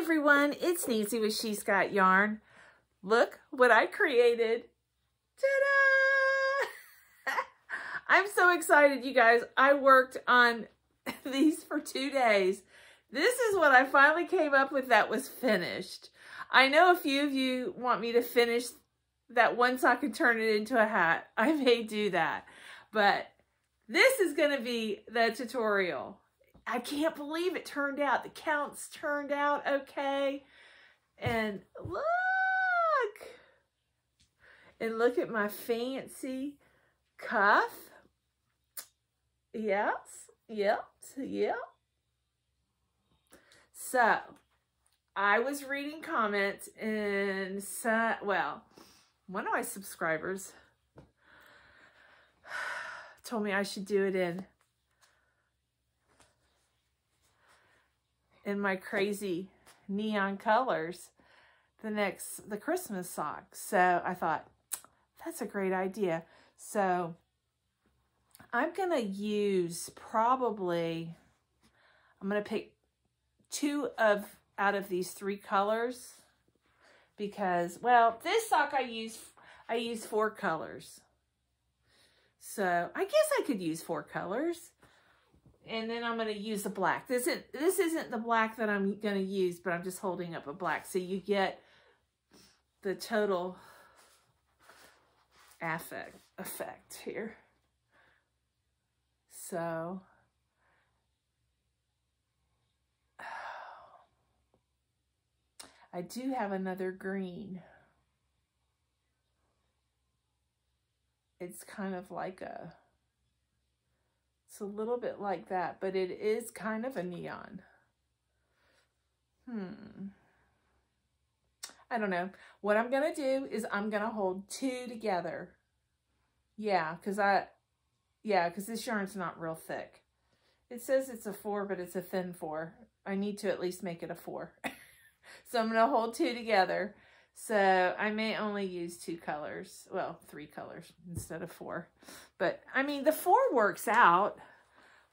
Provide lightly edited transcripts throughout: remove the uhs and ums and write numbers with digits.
everyone, it's Nancy with She's Got Yarn. Look what I created. Ta-da! I'm so excited, you guys. I worked on these for 2 days. This is what I finally came up with that was finished. I know a few of you want me to finish that one sock and turn it into a hat. I may do that, but this is going to be the tutorial. I can't believe it turned out. The counts turned out okay. And look! And look at my fancy cuff. Yes, yep. So, I was reading comments and well, one of my subscribers told me I should do it in my crazy neon colors, the Christmas sock. So I thought, that's a great idea. So I'm going to use I'm going to pick 2 out of these 3 colors because, well, this sock I use 4 colors. So I guess I could use 4 colors. And then I'm going to use the black. This isn't the black that I'm going to use, but I'm just holding up a black. So you get the total effect here. So I do have another green. It's kind of like it's a little bit like that, but it is kind of a neon. I don't know. What I'm going to do is I'm going to hold 2 together. Yeah, because this yarn's not real thick. It says it's a 4, but it's a thin 4. I need to at least make it a 4. So I'm going to hold 2 together. So I may only use 2 colors. Well, 3 colors instead of 4. But, I mean, the 4 works out.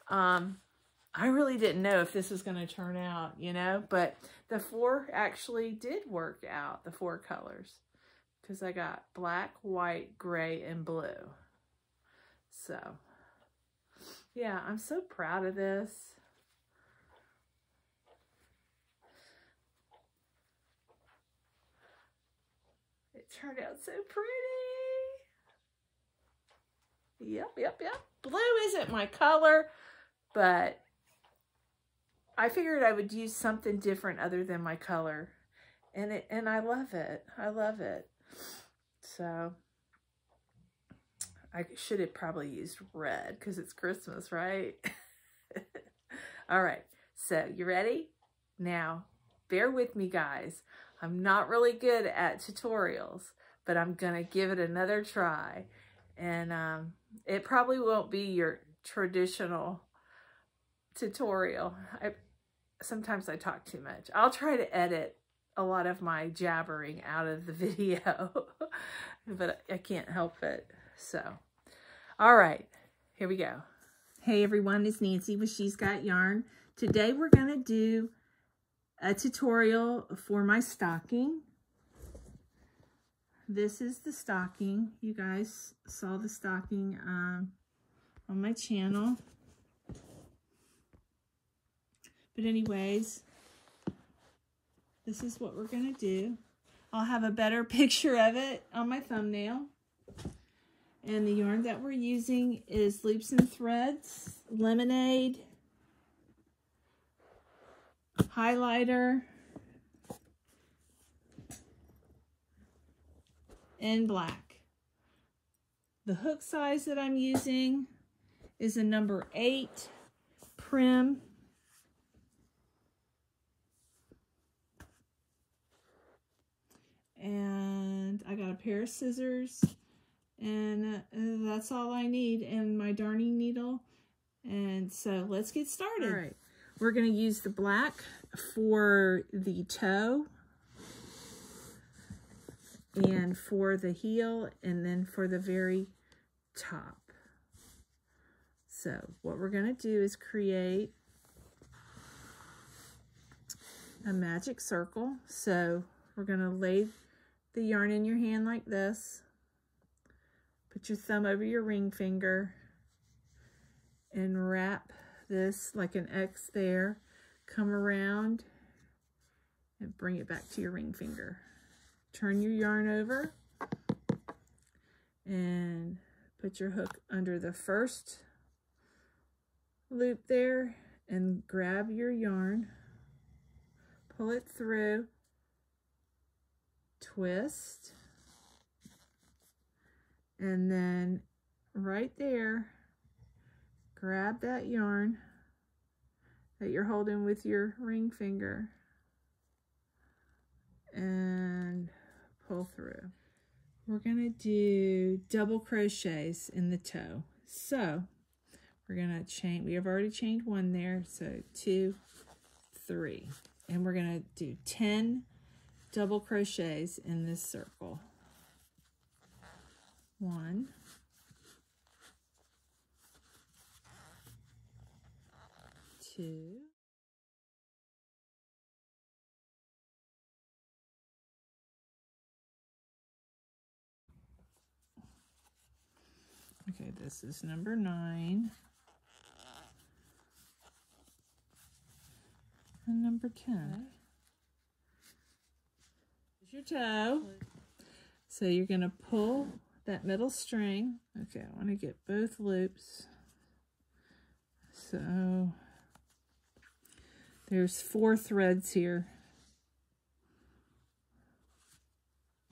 I really didn't know if this was going to turn out, you know. But the 4 actually did work out, the 4 colors. Because I got black, white, gray, and blue. So, yeah, I'm so proud of this. It turned out so pretty. Yep. Blue isn't my color, but I figured I would use something different other than my color. And I love it. I love it. So I should have probably used red because it's Christmas, right? All right. So you ready? Now, bear with me, guys. I'm not really good at tutorials, but I'm going to give it another try. And it probably won't be your traditional tutorial. Sometimes I talk too much. I'll try to edit a lot of my jabbering out of the video, but I can't help it. So, all right, here we go. Hey everyone, it's Nancy with She's Got Yarn. Today we're going to do a tutorial for my stocking. This is the stocking. You guys saw the stocking on my channel. But anyways, this is what we're going to do. I'll have a better picture of it on my thumbnail. And the yarn that we're using is Loops and Threads, Lemonade, highlighter, and black. The hook size that I'm using is a number 8 prim. And I got a pair of scissors, and that's all I need, and my darning needle. And so let's get started. All right, we're going to use the black for the toe and for the heel, and then for the very top. So what we're going to do is create a magic circle. So we're going to lay the yarn in your hand like this. Put your thumb over your ring finger and wrap this like an X there. Come around and bring it back to your ring finger. Turn your yarn over and put your hook under the first loop there and grab your yarn, pull it through, twist, and then right there, grab that yarn that you're holding with your ring finger and pull through. We're gonna do double crochets in the toe. So we're gonna chain, we have already chained one there, so 2, 3. And we're gonna do 10 double crochets in this circle. 1, 2, okay, this is number 9. And number 10. Here's your toe. So you're going to pull that middle string. Okay, I want to get both loops. So there's 4 threads here.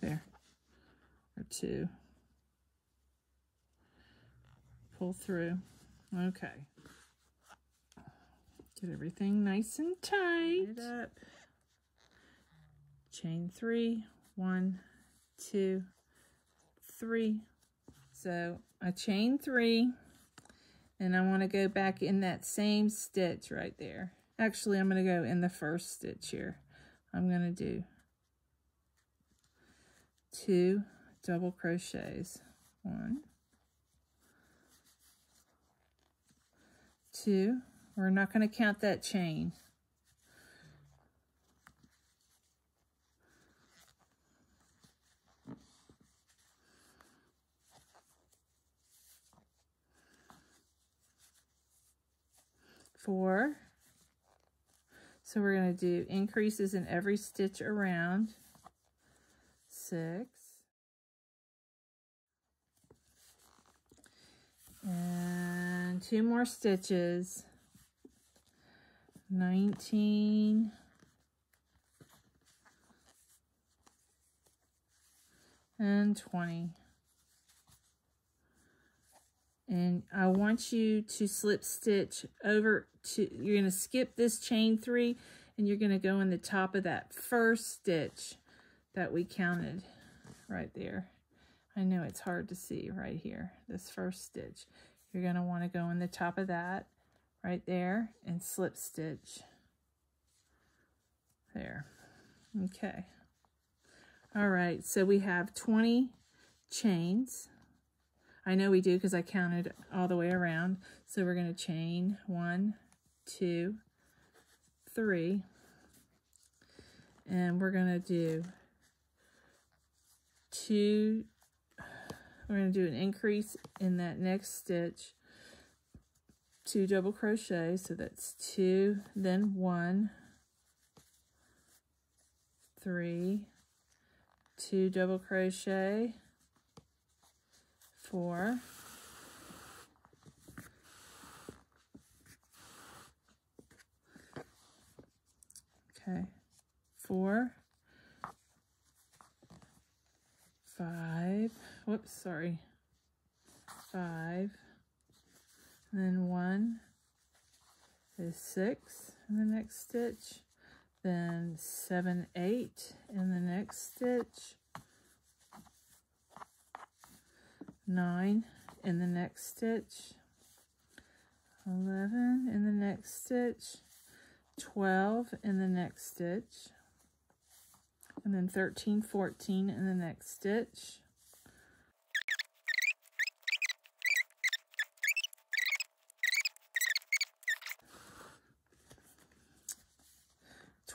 There. Or 2. Pull through. Okay. Get everything nice and tight. It up. Chain 3, 1, 2, 3. So I chain 3, and I want to go back in that same stitch right there. Actually, I'm going to go in the first stitch here. I'm going to do 2 double crochets. 1, 2. We're not going to count that chain. 4. So we're going to do increases in every stitch around. 6. And 2 more stitches. 19. And 20. And I want you to slip stitch over to, you're going to skip this chain 3 and you're going to go in the top of that first stitch that we counted right there. I know it's hard to see right here, this first stitch. You're going to want to go in the top of that right there and slip stitch there. Okay. All right, so we have 20 chains. I know we do because I counted all the way around. So we're going to chain 1, 2, 3. And we're going to do 2. We're going to do an increase in that next stitch. 2 double crochet. So that's 2, then 1, 3, 2 double crochet, 4, okay, 4, 5, whoops, sorry, 5, and then 1 is 6 in the next stitch, then 7, 8 in the next stitch, 9 in the next stitch, 11 in the next stitch, 12 in the next stitch, and then 13, 14 in the next stitch.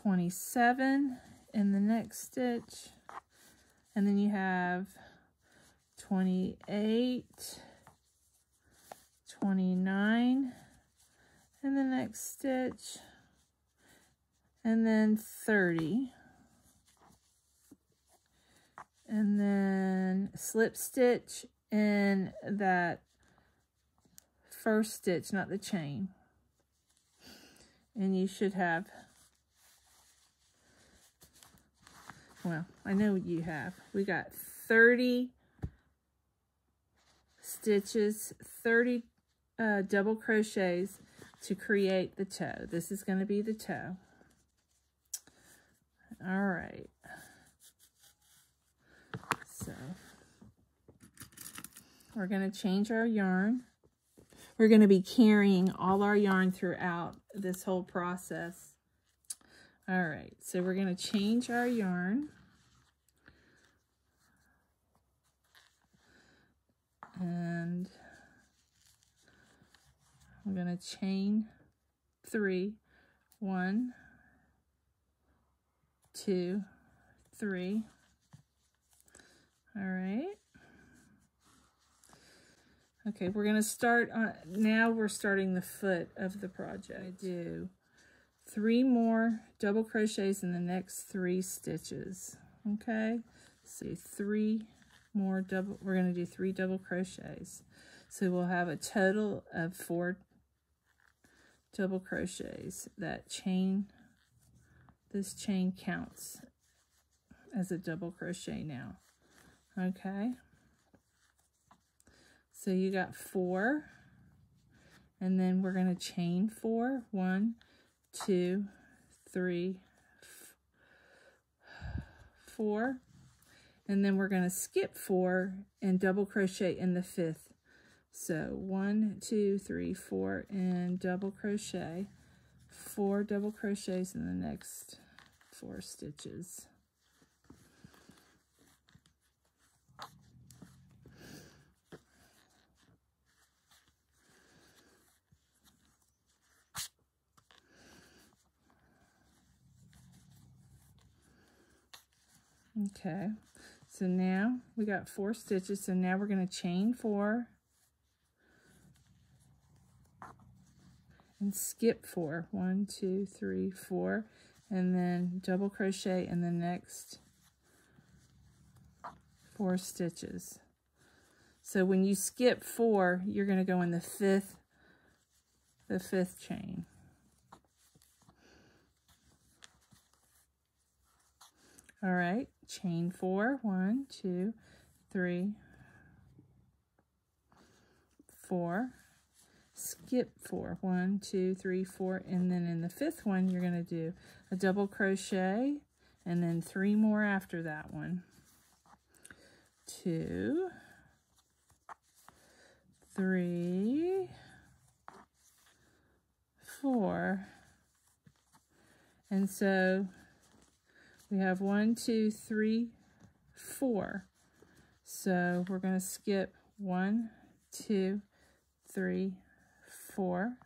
27 in the next stitch, and then you have 28, 29 in the next stitch, and then 30, and then slip stitch in that first stitch, not the chain, and you should have, well, I know what you have. We got 30 stitches, 30 double crochets to create the toe. This is going to be the toe. All right. So we're going to change our yarn. We're going to be carrying all our yarn throughout this whole process. All right, so we're going to change our yarn. And I'm going to chain 3. 1, 2, 3. All right. Okay, we're going to start on, now we're starting the foot of the project. I do 3 more double crochets in the next 3 stitches. Okay, so 3 more double, we're going to do 3 double crochets. So we'll have a total of 4 double crochets. That chain, this chain counts as a double crochet now. Okay. So you got 4, and then we're going to chain 4. 1, 2, 3, 4, and then we're going to skip 4 and double crochet in the 5th. So 1, 2, 3, 4, and double crochet. 4 double crochets in the next 4 stitches. Okay, so now we got 4 stitches, so now we're going to chain 4 and skip 4. 1, 2, 3, 4, and then double crochet in the next 4 stitches. So when you skip 4, you're going to go in the 5th chain. All right, chain 4. 1, 2, 3, 4. Skip 4. 1, 2, 3, 4, and then in the 5th one, you're going to do a double crochet, and then 3 more after that one. 2, 3, 4, and so we have 1, 2, 3, 4. So we're going to skip 1, 2, 3, 4,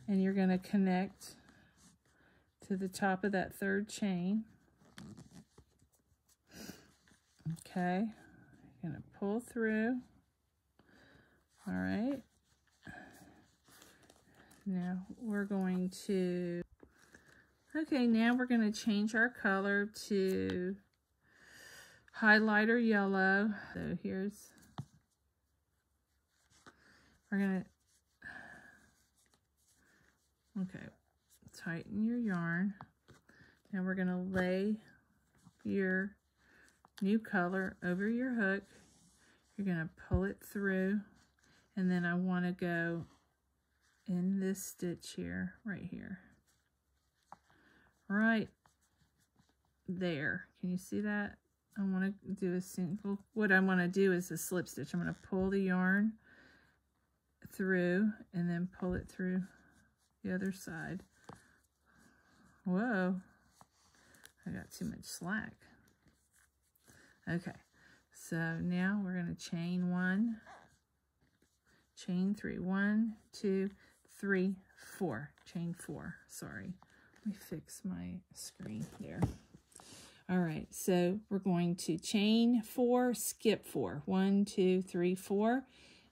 and you're going to connect to the top of that 3rd chain. Okay, you're going to pull through. All right. Now we're going to, okay, now we're going to change our color to highlighter yellow. So here's, we're going to, okay, tighten your yarn. Now we're going to lay your new color over your hook. You're going to pull it through, and then I want to go in this stitch here, right here. Right there. Can you see that? I want to do a single, what I want to do is a slip stitch. I'm going to pull the yarn through and then pull it through the other side. Whoa, I got too much slack. Okay, so now we're going to chain 1, chain 3. 1, 2, 3, 4. Chain 4, sorry. Let me fix my screen there. All right, so we're going to chain 4, skip 4. 1, 2, 3, 4.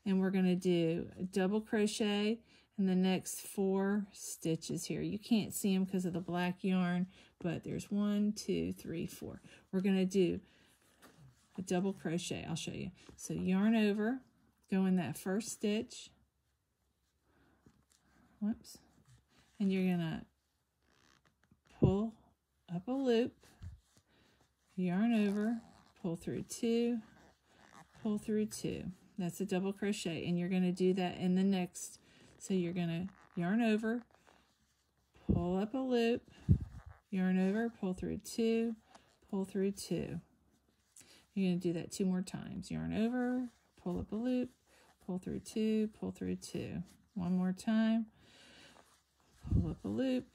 And we're going to do a double crochet in the next 4 stitches here. You can't see them because of the black yarn, but there's 1, 2, 3, 4. We're going to do a double crochet. I'll show you. So yarn over, go in that first stitch. Whoops. And you're going to pull up a loop, yarn over, pull through 2, pull through 2. That's a double crochet, and you're going to do that in the next. So you're going to yarn over, pull up a loop, yarn over, pull through 2, pull through 2. You're going to do that 2 more times. Yarn over, pull up a loop, pull through 2, pull through 2. One more time. Pull up a loop,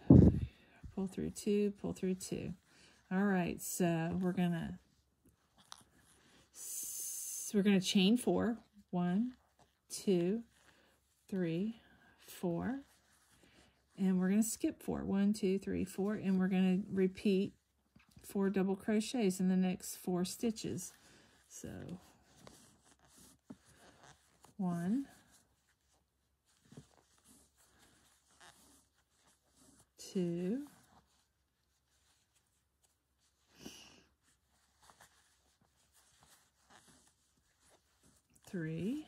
pull through 2, pull through 2. All right, so we're gonna chain 4. 1, 2, 3, 4, and we're gonna skip 4. 1, 2, 3, 4, and we're gonna repeat 4 double crochets in the next 4 stitches. So 1, 2, 3,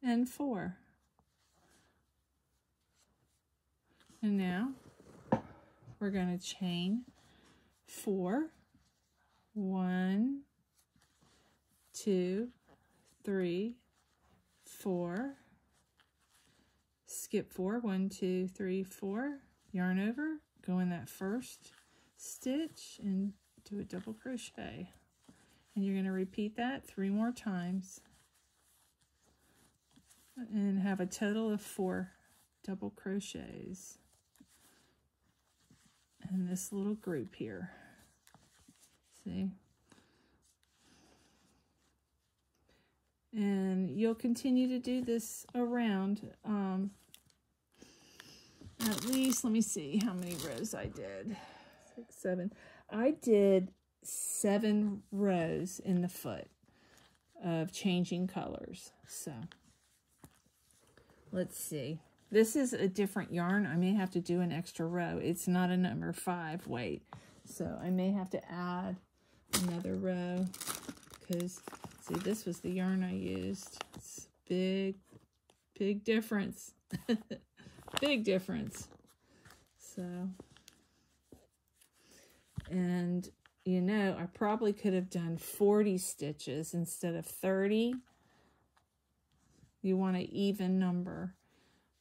and 4. And now we're going to chain 4. 1, 2, 3, 4. Skip 4. 1, 2, 3, 4. Yarn over, go in that first stitch and do a double crochet. And you're going to repeat that 3 more times and have a total of 4 double crochets in this little group here. See? And you'll continue to do this around at least, let me see how many rows I did. 6, 7. I did 7 rows in the foot of changing colors. So let's see. This is a different yarn. I may have to do an extra row. It's not a number 5 weight. So I may have to add another row because, see, this was the yarn I used. It's big difference. Big difference. So, and you know, I probably could have done 40 stitches instead of 30. You want an even number,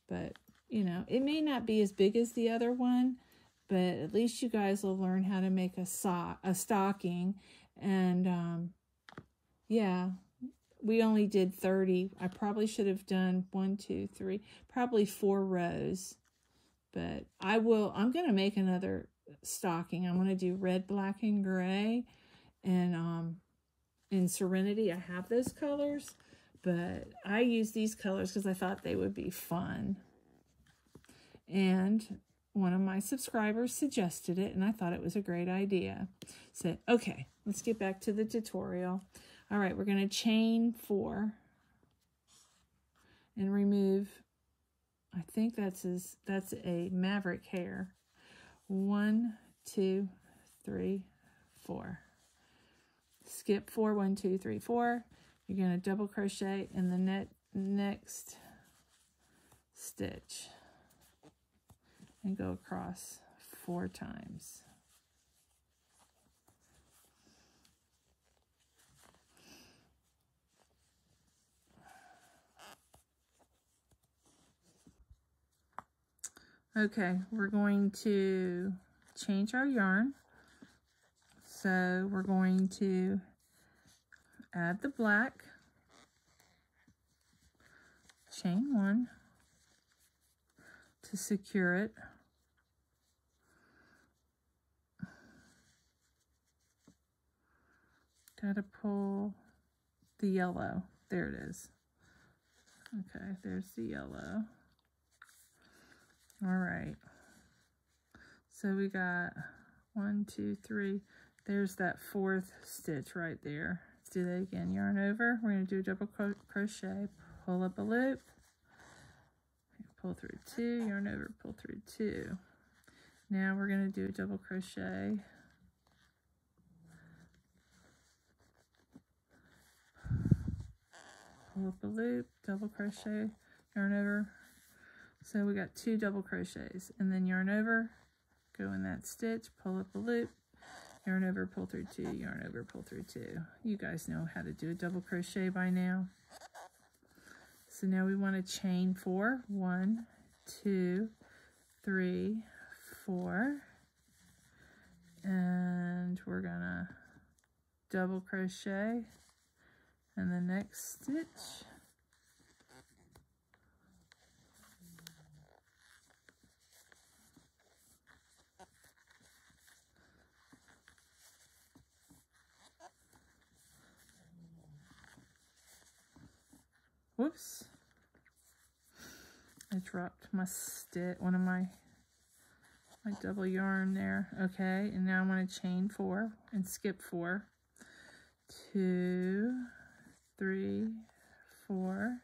but you know, it may not be as big as the other one, but at least you guys will learn how to make a stocking. And yeah, we only did 30. I probably should have done 1, 2, 3, probably 4 rows. But I'm going to make another stocking. I'm going to do red, black, and gray. And in Serenity, I have those colors. But I use these colors because I thought they would be fun. And one of my subscribers suggested it, and I thought it was a great idea. So, okay, let's get back to the tutorial. All right, we're going to chain 4 and remove, I think that's a Maverick hair. 1, 2, 3, 4. Skip 4, 1, 2, 3, 4. You're going to double crochet in the next stitch and go across 4 times. Okay, we're going to change our yarn. So we're going to add the black, chain 1 to secure it. Gotta pull the yellow. There it is. Okay, there's the yellow. All right. So we got 1, 2, 3. There's that 4th stitch right there. Let's do that again. Yarn over. We're going to do a double crochet. Pull up a loop. Pull through 2. Yarn over. Pull through 2. Now we're going to do a double crochet. Pull up a loop. Double crochet. Yarn over. So we got 2 double crochets. And then yarn over. Go in that stitch. Pull up a loop. Yarn over, pull through 2, yarn over, pull through 2. You guys know how to do a double crochet by now. So now we want to chain 4. 1, 2, 3, 4. And we're gonna double crochet in the next stitch. Whoops. I dropped my stitch, one of my double yarn there. Okay, and now I'm going to chain 4 and skip 4. 2, 3, 4.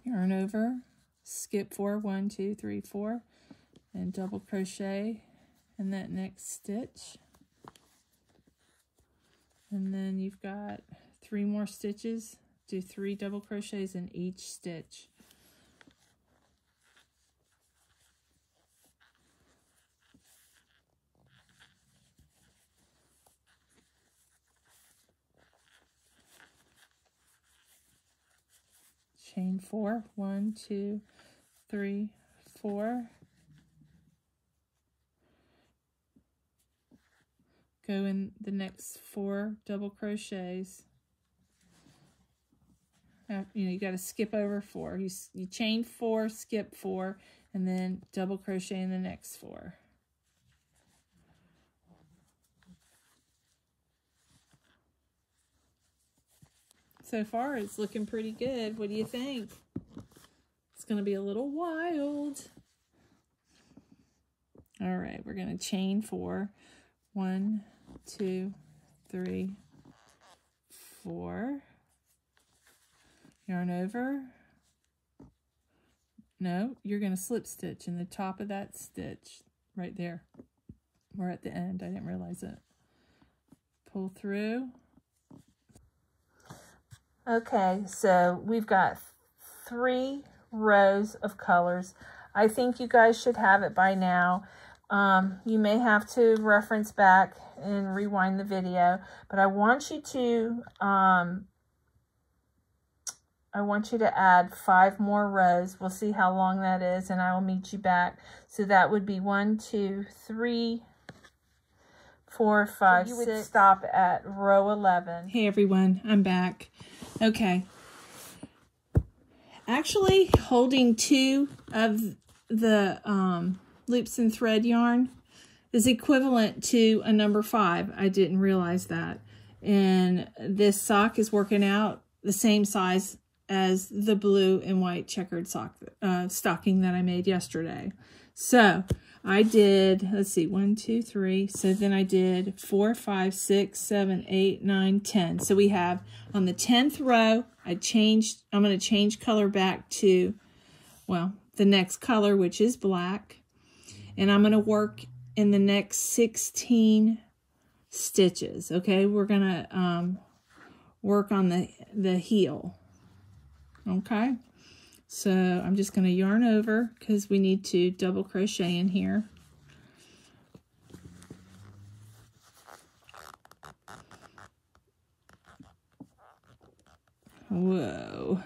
Yarn over, skip 4, 1, 2, 3, 4, and double crochet in that next stitch. And then you've got 3 more stitches. Do 3 double crochets in each stitch. Chain 4, 1, 2, 3, 4. Go in the next 4 double crochets. You got to skip over 4. You chain 4, skip 4, and then double crochet in the next 4. So far, it's looking pretty good. What do you think? It's going to be a little wild. All right, we're going to chain 4. 1, 2, 3, 4. Yarn over. No, you're going to slip stitch in the top of that stitch right there. We're at the end. I didn't realize it. Pull through. Okay, so we've got 3 rows of colors. I think you guys should have it by now. You may have to reference back and rewind the video, but I want you to add 5 more rows. We'll see how long that is, and I will meet you back. So that would be 1, 2, 3, 4, 5, 6. You would stop at row 11. Hey everyone, I'm back. Okay. Actually, holding 2 of the loops and thread yarn is equivalent to a number 5. I didn't realize that. And this sock is working out the same size as the blue and white checkered stocking that I made yesterday. So I did, let's see, 1, 2, 3. So then I did 4, 5, 6, 7, 8, 9, 10. So we have on the 10th row, I'm going to change color back to, well, the next color, which is black. And I'm going to work in the next 16 stitches. Okay, we're going to work on the heel. Okay, so I'm just going to yarn over because we need to double crochet in here. Whoa.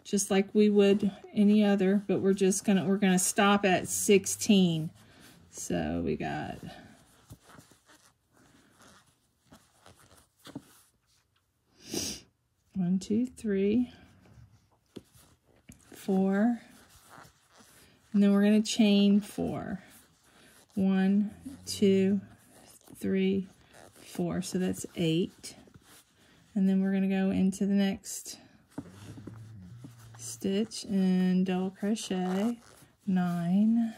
Just like we would any other, but we're gonna stop at 16. So we got 1, 2, 3, 4, And then we're going to chain 4. 1, 2, 3, 4. So that's 8. And then we're going to go into the next stitch and double crochet 9,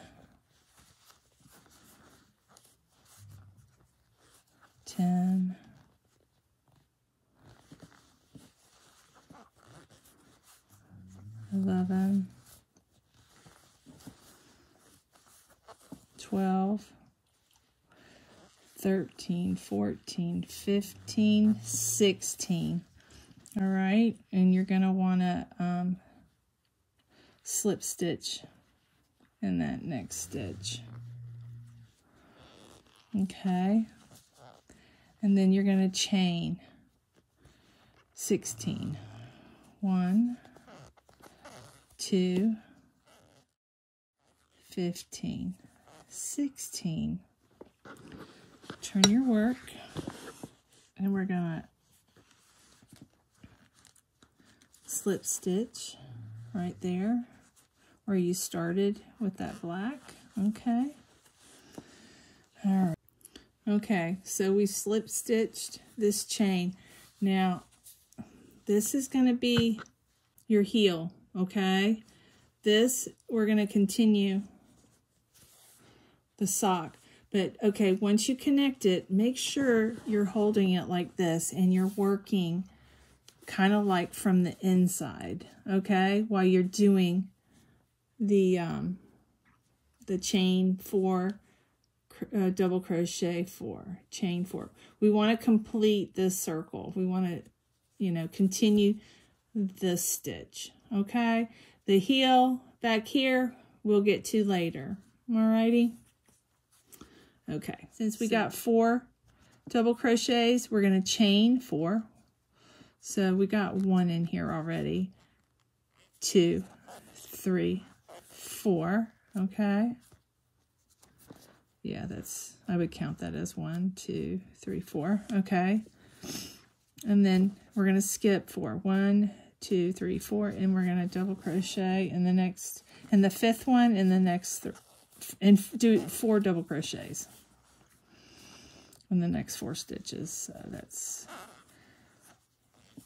10, 11, 12, 13, 14, 15, 16. All right, and you're going to want to slip stitch in that next stitch. Okay, and then you're going to chain 16. 1, 2, 15, 16. Turn your work, and we're going to slip stitch right there where you started with that black. Okay. All right. Okay, so we slip stitched this chain. Now, this is going to be your heel, okay? This, we're going to continue the sock. But, okay, once you connect it, make sure you're holding it like this and you're working kind of like from the inside, okay? While you're doing the chain 4, double crochet 4, chain 4. We want to complete this circle. We want to, you know, continue this stitch, okay? The heel back here we'll get to later. Alrighty. Okay, since we got 4 double crochets, we're going to chain 4. So we got 1 in here already. 2, 3, 4. Okay. Yeah, that's, I would count that as 1, 2, 3, 4. Okay. And then we're going to skip 4. 1, 2, 3, 4, and we're going to double crochet in the next, and the 5th one in the next, and do 4 double crochets in the next 4 stitches. So that's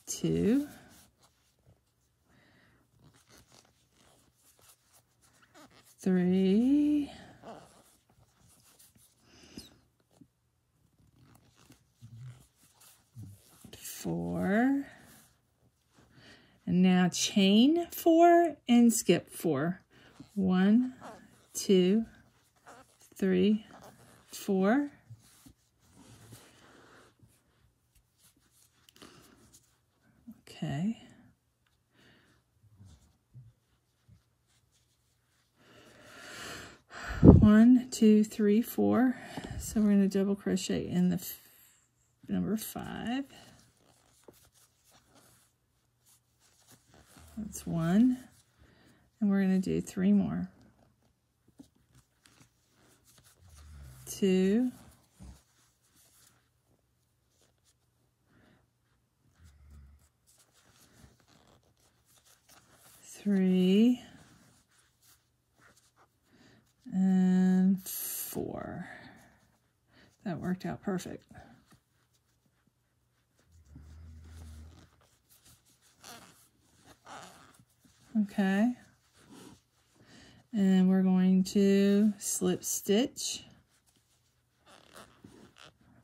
2, 3, 4, and now chain 4 and skip 4. 1, 2, 3, 4. Okay. One, 2, 3, 4. So we're going to double crochet in the number 5. That's 1. And we're going to do 3 more. 2. 3. And 4. That worked out perfect. Okay. And we're going to slip stitch.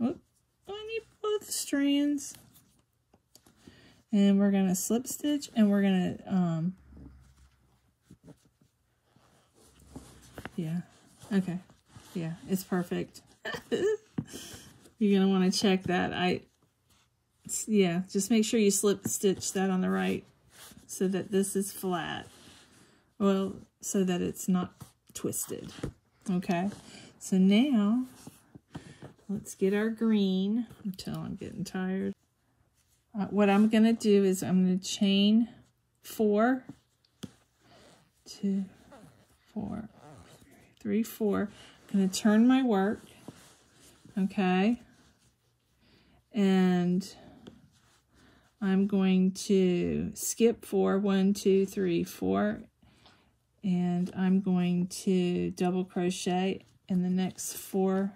Oh, I need both strands. And we're going to slip stitch, and we're going to, yeah, okay, yeah, it's perfect. You're going to want to check that. Yeah, just make sure you slip stitch that on the right so that this is flat. Well, so that it's not twisted. Okay, so now let's get our green until I'm getting tired. What I'm going to do is I'm going to chain 4, 2, 4, 3, 4. I'm going to turn my work, okay, and I'm going to skip 4, 1, 2, 3, 4, And I'm going to double crochet in the next 4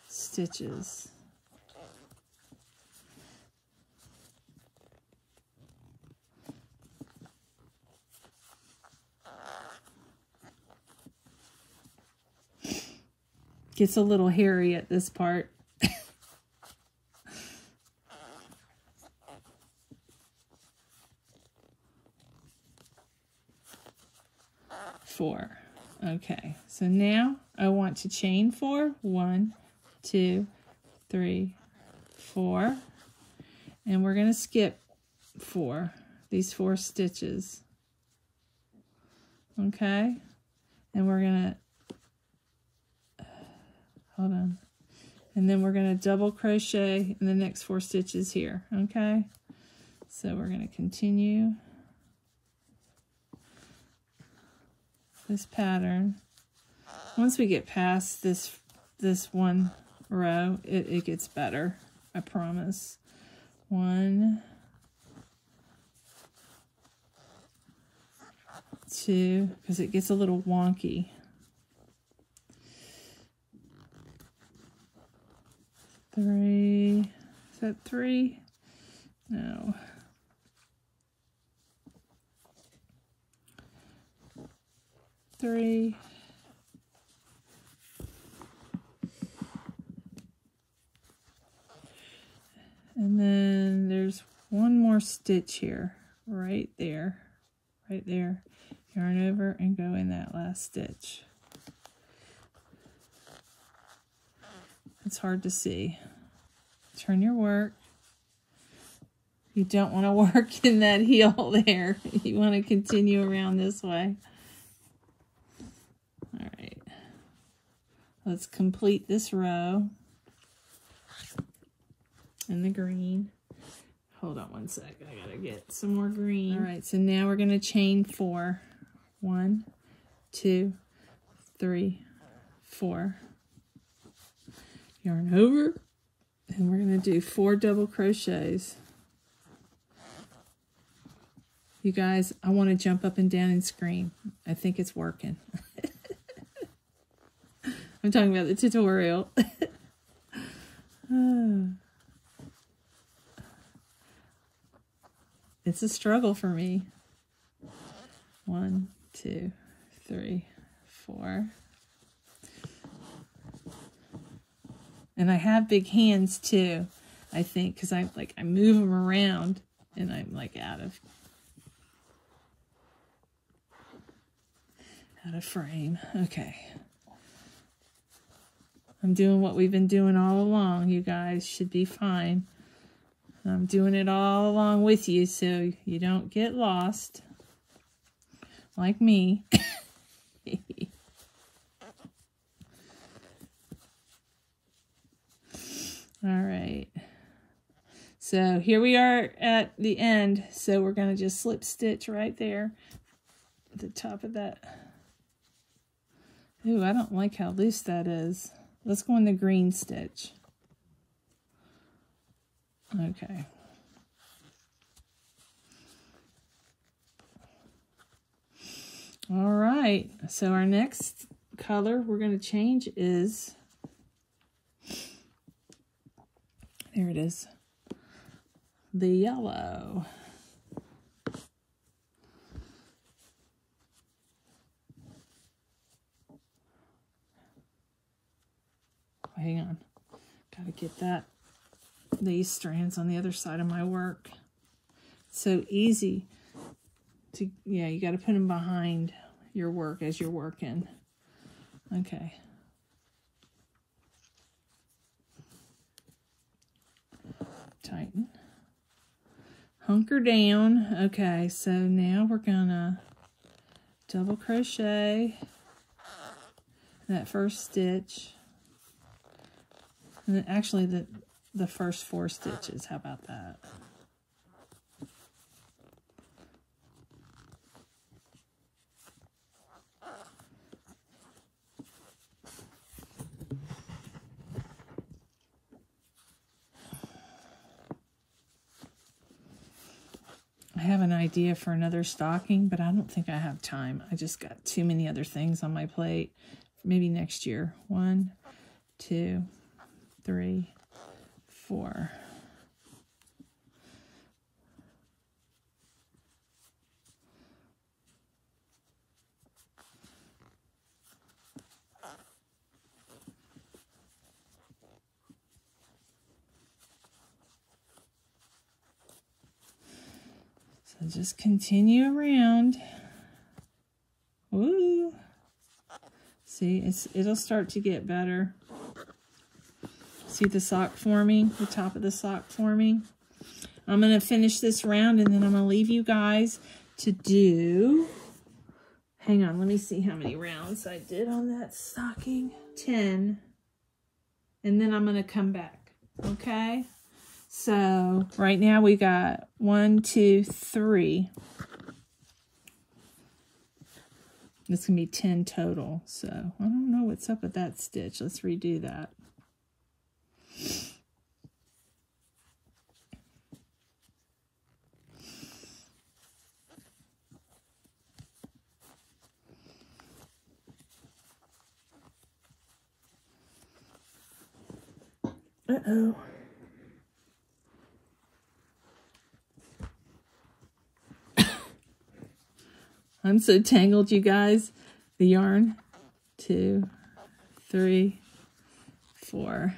stitches. Gets a little hairy at this part. 4. Okay, so now I want to chain 4. 1, 2, 3, 4. And we're going to skip 4, these 4 stitches. Okay, and we're going to, hold on, and then we're going to double crochet in the next 4 stitches here. Okay, so we're going to continue this pattern. Once we get past this one row, it gets better, I promise. 1, 2, because it gets a little wonky. 3, is that 3? No. 3. And then there's one more stitch here, right there, yarn over and go in that last stitch. It's hard to see. Turn your work. You don't want to work in that heel there. You want to continue around this way. All right. Let's complete this row in the green. Hold on one sec. I gotta get some more green. All right, so now we're gonna chain 4. 1, 2, 3, 4. Yarn over, and we're gonna do 4 double crochets. You guys, I want to jump up and down and scream. I think it's working. I'm talking about the tutorial. It's a struggle for me. 1, 2, 3, 4. And I have big hands too, I think, because I move them around and I'm like out of frame. Okay. I'm doing what we've been doing all along. You guys should be fine. I'm doing it all along with you so you don't get lost like me. All right. So here we are at the end. So we're going to just slip stitch right there at the top of that. Ooh, I don't like how loose that is. Let's go in the green stitch. Okay. All right. So our next color we're going to change is, there it is, the yellow. Hang on. Gotta get these strands on the other side of my work. It's so easy to, yeah, you gotta put them behind your work as you're working. Okay. Tighten. Hunker down. Okay, so now we're gonna double crochet that first stitch. And actually the first 4 stitches, how about that? I have an idea for another stocking, but I don't think I have time. I just got too many other things on my plate. Maybe next year. 1, 2, 3, 4. So just continue around. Woo! See, it'll start to get better. See the sock forming, the top of the sock forming. I'm going to finish this round and then I'm going to leave you guys to do, hang on, let me see how many rounds I did on that stocking. 10. And then I'm going to come back, okay? So right now we got 1, 2, 3. This can be 10 total. So I don't know what's up with that stitch. Let's redo that. Uh-oh. I'm so tangled, you guys. The yarn. 2, 3, 4.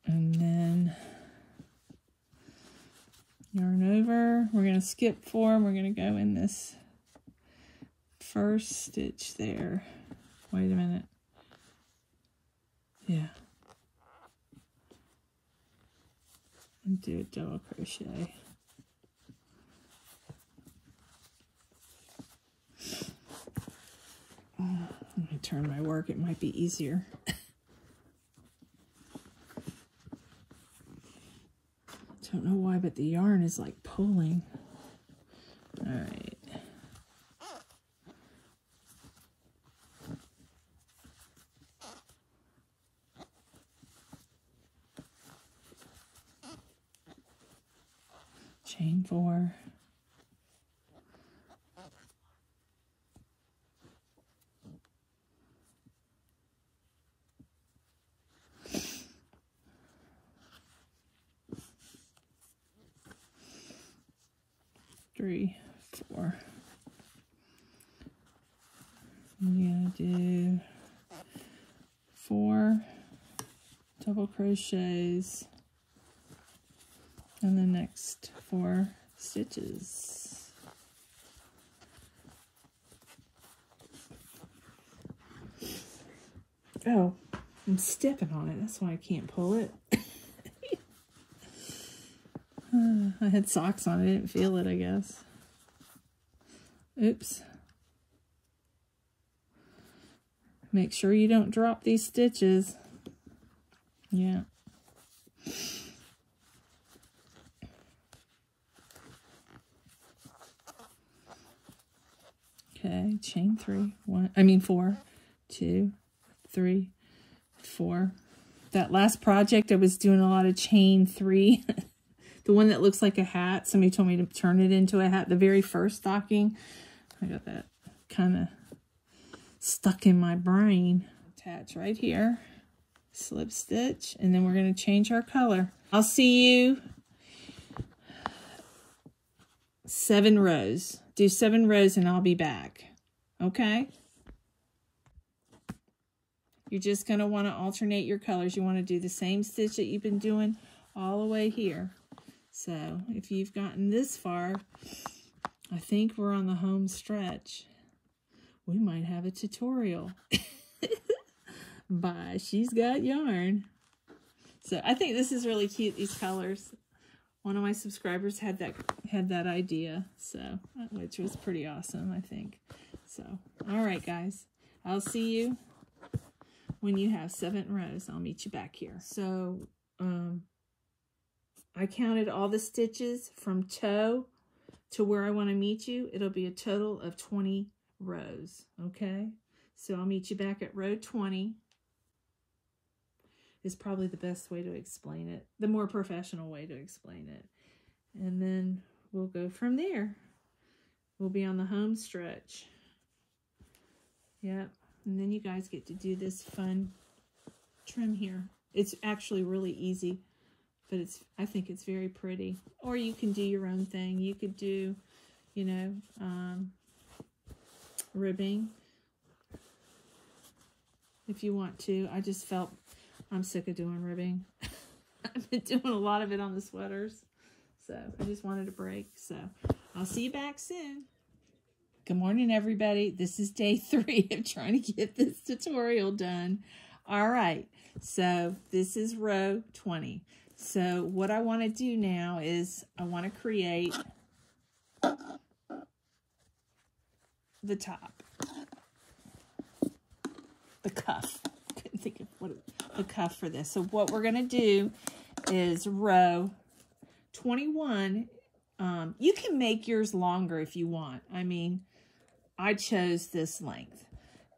And then yarn over. We're going to skip 4. We're going to go in this first stitch there. Wait a minute. Yeah. And do a double crochet. Let me turn my work. It might be easier. Don't know why, but the yarn is like pulling. All right. Chain 4. Three, 4. I'm gonna do 4 double crochets and the next 4 stitches. Oh, I'm stepping on it. That's why I can't pull it. I had socks on. I didn't feel it, I guess. Oops. Make sure you don't drop these stitches. Yeah. Okay, chain 3. 4, 2, 3, 4. That last project, I was doing a lot of chain 3. The one that looks like a hat. Somebody told me to turn it into a hat. The very first stocking. I got that kind of stuck in my brain. Attach right here. Slip stitch. And then we're going to change our color. I'll see you 7 rows. Do 7 rows and I'll be back. Okay? You're just going to want to alternate your colors. You want to do the same stitch that you've been doing all the way here. So if you've gotten this far, I think we're on the home stretch. We might have a tutorial by She's Got Yarn. So I think this is really cute, these colors. One of my subscribers had that idea, so which was pretty awesome, I think. So, all right, guys. I'll see you when you have 7 rows. I'll meet you back here. So, I counted all the stitches from toe to where I want to meet you. It'll be a total of 20 rows, okay? So I'll meet you back at row 20. is probably the best way to explain it, the more professional way to explain it. And then we'll go from there. We'll be on the home stretch. Yep. And then you guys get to do this fun trim here. It's actually really easy, but I think it's very pretty. Or you can do your own thing. You could do, you know, ribbing if you want to. I just felt I'm sick of doing ribbing. I've been doing a lot of it on the sweaters, so I just wanted a break. So I'll see you back soon. Good morning, everybody. This is day 3 of trying to get this tutorial done. All right, so this is row 20. So what I want to do now is I want to create the top, the cuff. Couldn't think of what the cuff for this. So what we're going to do is row 21. You can make yours longer if you want. I mean, I chose this length.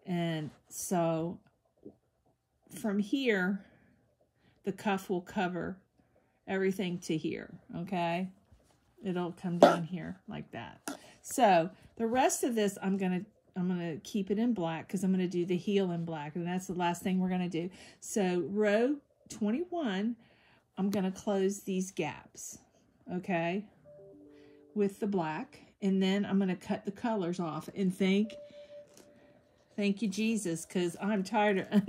And so from here, the cuff will cover everything to here, okay? It'll come down here like that. So the rest of this, I'm gonna keep it in black because I'm gonna do the heel in black, and that's the last thing we're gonna do. So row 21, I'm gonna close these gaps, okay, with the black, and then I'm gonna cut the colors off. And thank you, Jesus, because I'm tired of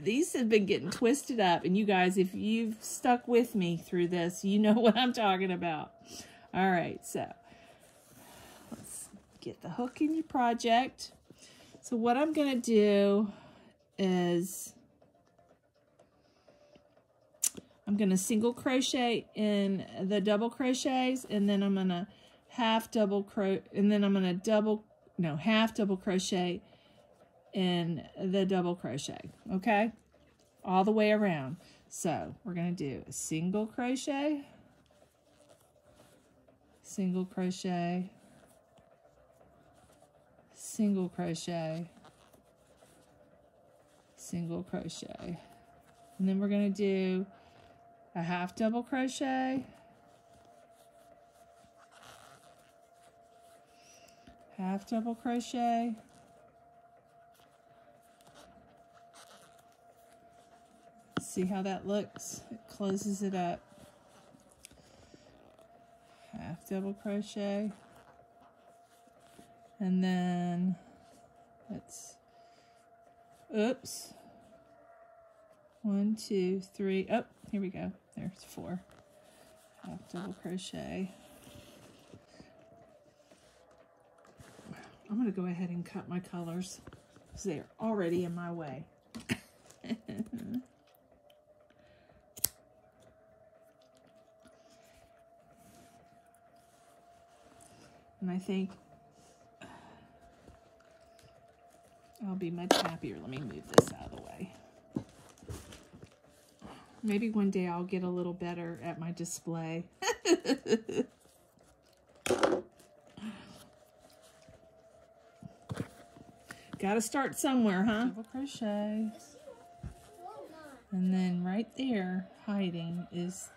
these have been getting twisted up. And you guys, if you've stuck with me through this, you know what I'm talking about. All right, so let's get the hook in your project. So what I'm going to do is I'm going to single crochet in the double crochets, and then I'm going to half double crochet, and then I'm going to half double crochet in the double crochet, okay, all the way around. So we're going to do a single crochet, single crochet, single crochet, single crochet, and then we're going to do a half double crochet, half double crochet, see how that looks? It closes it up. Half double crochet, and then let's, oops, 1, 2, 3, oh, here we go, there's 4, half double crochet. I'm going to go ahead and cut my colors because they're already in my way. And I think I'll be much happier. Let me move this out of the way. Maybe one day I'll get a little better at my display. Gotta start somewhere, huh? Double crochet. And then right there, hiding, is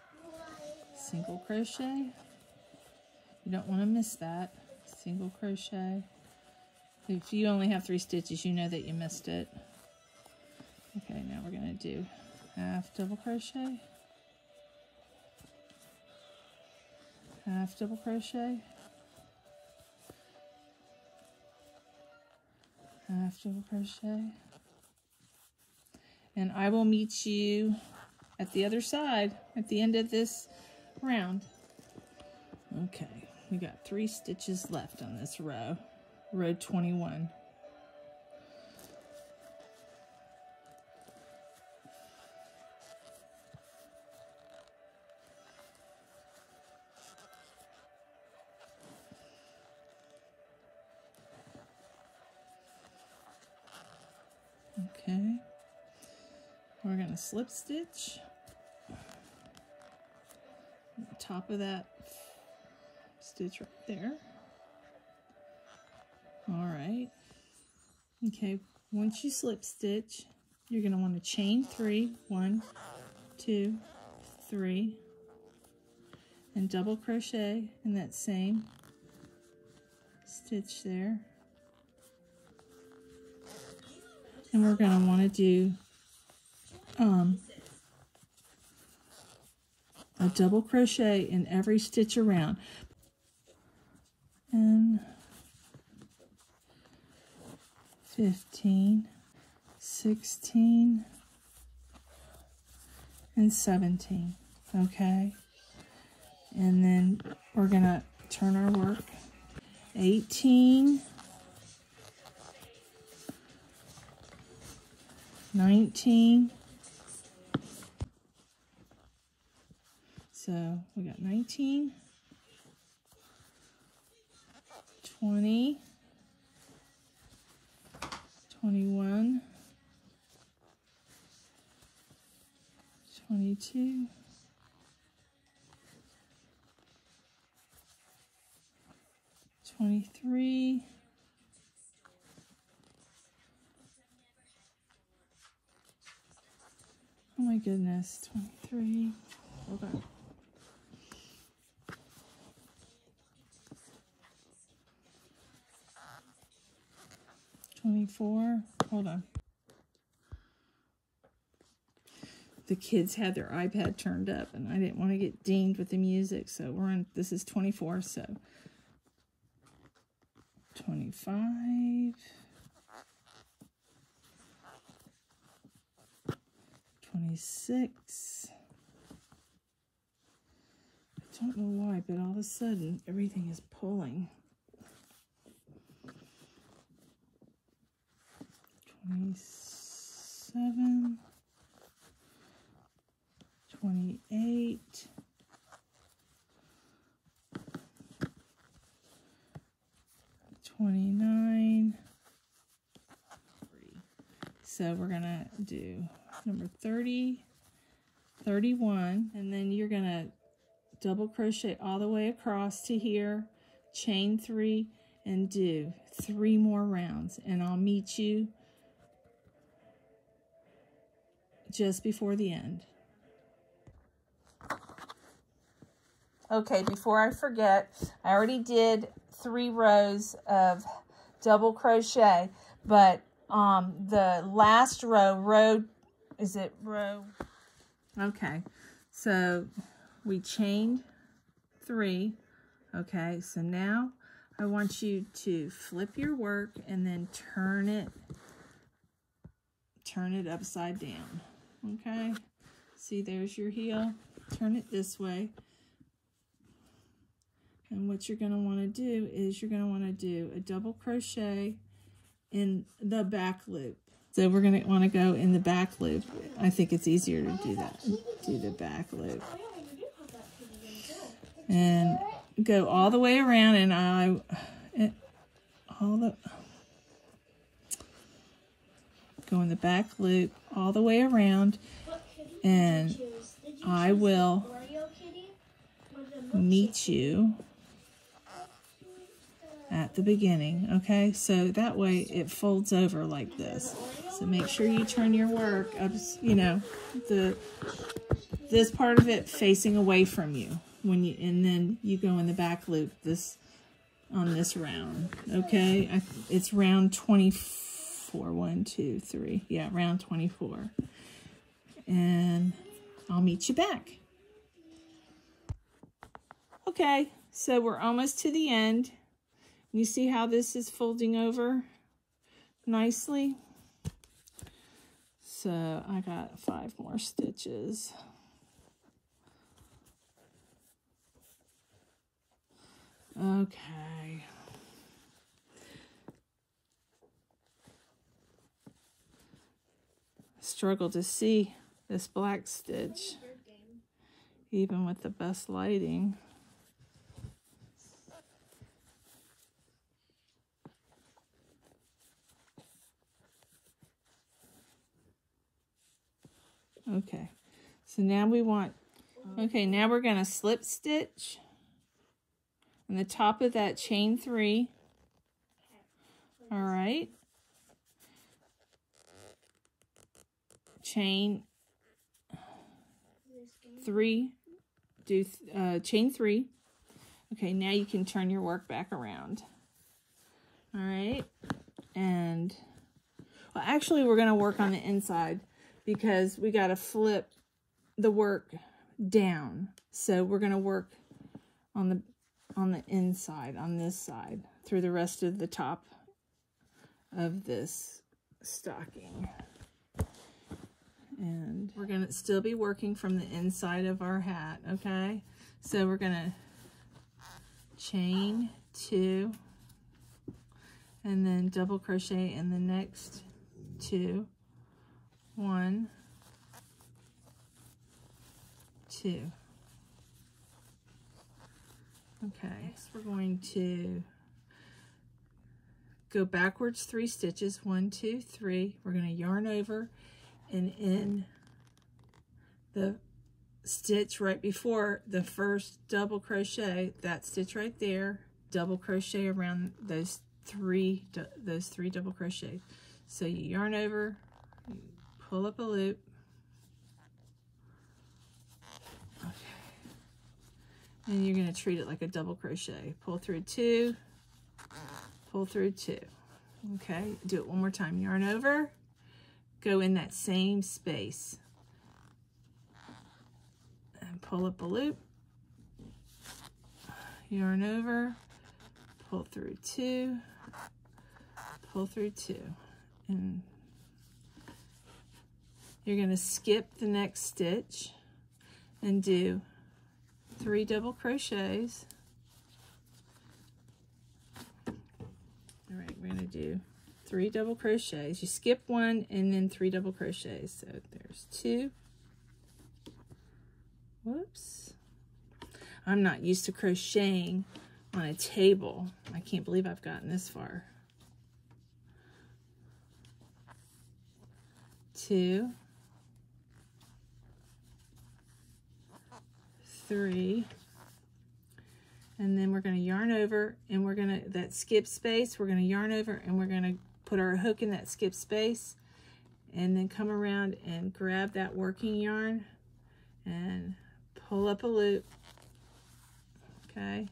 single crochet. You don't want to miss that. Single crochet. If you only have 3 stitches, you know that you missed it. Okay, now we're going to do half double crochet, half double crochet, half double crochet, and I will meet you at the other side at the end of this round. Okay. We got 3 stitches left on this row, row 21. Okay, we're going to slip stitch at the top of that stitch right there. All right. Okay, once you slip stitch, you're going to want to chain 3, 1, 2, 3, and double crochet in that same stitch there. And we're going to want to do a double crochet in every stitch around. And 15, 16, and 17, okay? And then we're gonna turn our work. 18, 19, so we got 19, 20, 21, 22, 23, oh my goodness, 23, hold on. 24, hold on. The kids had their iPad turned up and I didn't want to get dinged with the music, so we're on, this is 24, so 25, 26, I don't know why, but all of a sudden everything is pulling. 27, 28, 29, so we're gonna do number 30, 31, and then you're gonna double crochet all the way across to here, chain 3, and do 3 more rounds, and I'll meet you just before the end. Okay, before I forget, I already did 3 rows of double crochet, but the last row, is it row? Okay, so we chained 3. Okay, so now I want you to flip your work and then turn it upside down. Okay, see, there's your heel. Turn it this way. And what you're going to want to do is you're going to want to do a double crochet in the back loop. So we're going to want to go in the back loop. I think it's easier to do that. Do the back loop. And go all the way around, and go in the back loop all the way around, and I will meet you at the beginning. Okay, so that way it folds over like this. So make sure you turn your work up, you know, this part of it facing away from you when you, and then you go in the back loop on this round. Okay, it's round 24. 1, 2, 3. Yeah, round 24. And I'll meet you back. Okay, so we're almost to the end. You see how this is folding over nicely? So I got 5 more stitches. Okay. Struggle to see this black stitch, even with the best lighting. Okay, so now we want, okay, now we're going to slip stitch on the top of that chain 3. All right. chain 3, do chain 3. Okay, now you can turn your work back around. All right, and well, actually we're going to work on the inside because we got to flip the work down. So we're going to work on the inside, on this side, through the rest of the top of this stocking. And we're going to still be working from the inside of our hat, okay? So we're going to chain 2 and then double crochet in the next 2. 1, 2. Okay, next we're going to go backwards 3 stitches, 1, 2, 3. We're going to yarn over, and in the stitch right before the first double crochet, that stitch right there, double crochet around those three double crochets. So you yarn over, you pull up a loop. Okay. And you're going to treat it like a double crochet. Pull through 2, pull through 2. Okay, do it one more time. Yarn over, go in that same space, and pull up a loop. Yarn over, pull through 2, pull through 2. And you're going to skip the next stitch and do 3 double crochets. All right, we're going to do 3 double crochets. You skip 1 and then 3 double crochets. So there's 2. Whoops. I'm not used to crocheting on a table. I can't believe I've gotten this far. 2, 3, and then we're going to yarn over, and we're going to, that skip space, we're going to yarn over, and we're going to put our hook in that skip space, and then come around and grab that working yarn and pull up a loop. Okay,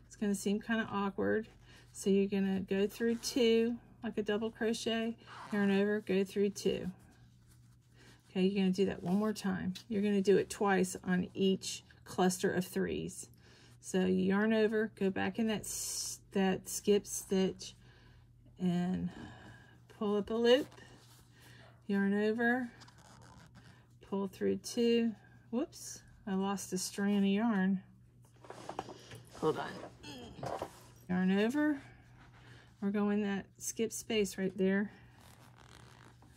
it's going to seem kind of awkward, so you're going to go through 2 like a double crochet, yarn over, go through 2. Okay, you're going to do that one more time. You're going to do it twice on each cluster of 3s. So you yarn over, go back in that skip stitch, and pull up a loop, yarn over, pull through 2. Whoops, I lost a strand of yarn. Hold on. Yarn over, we're going that skip space right there.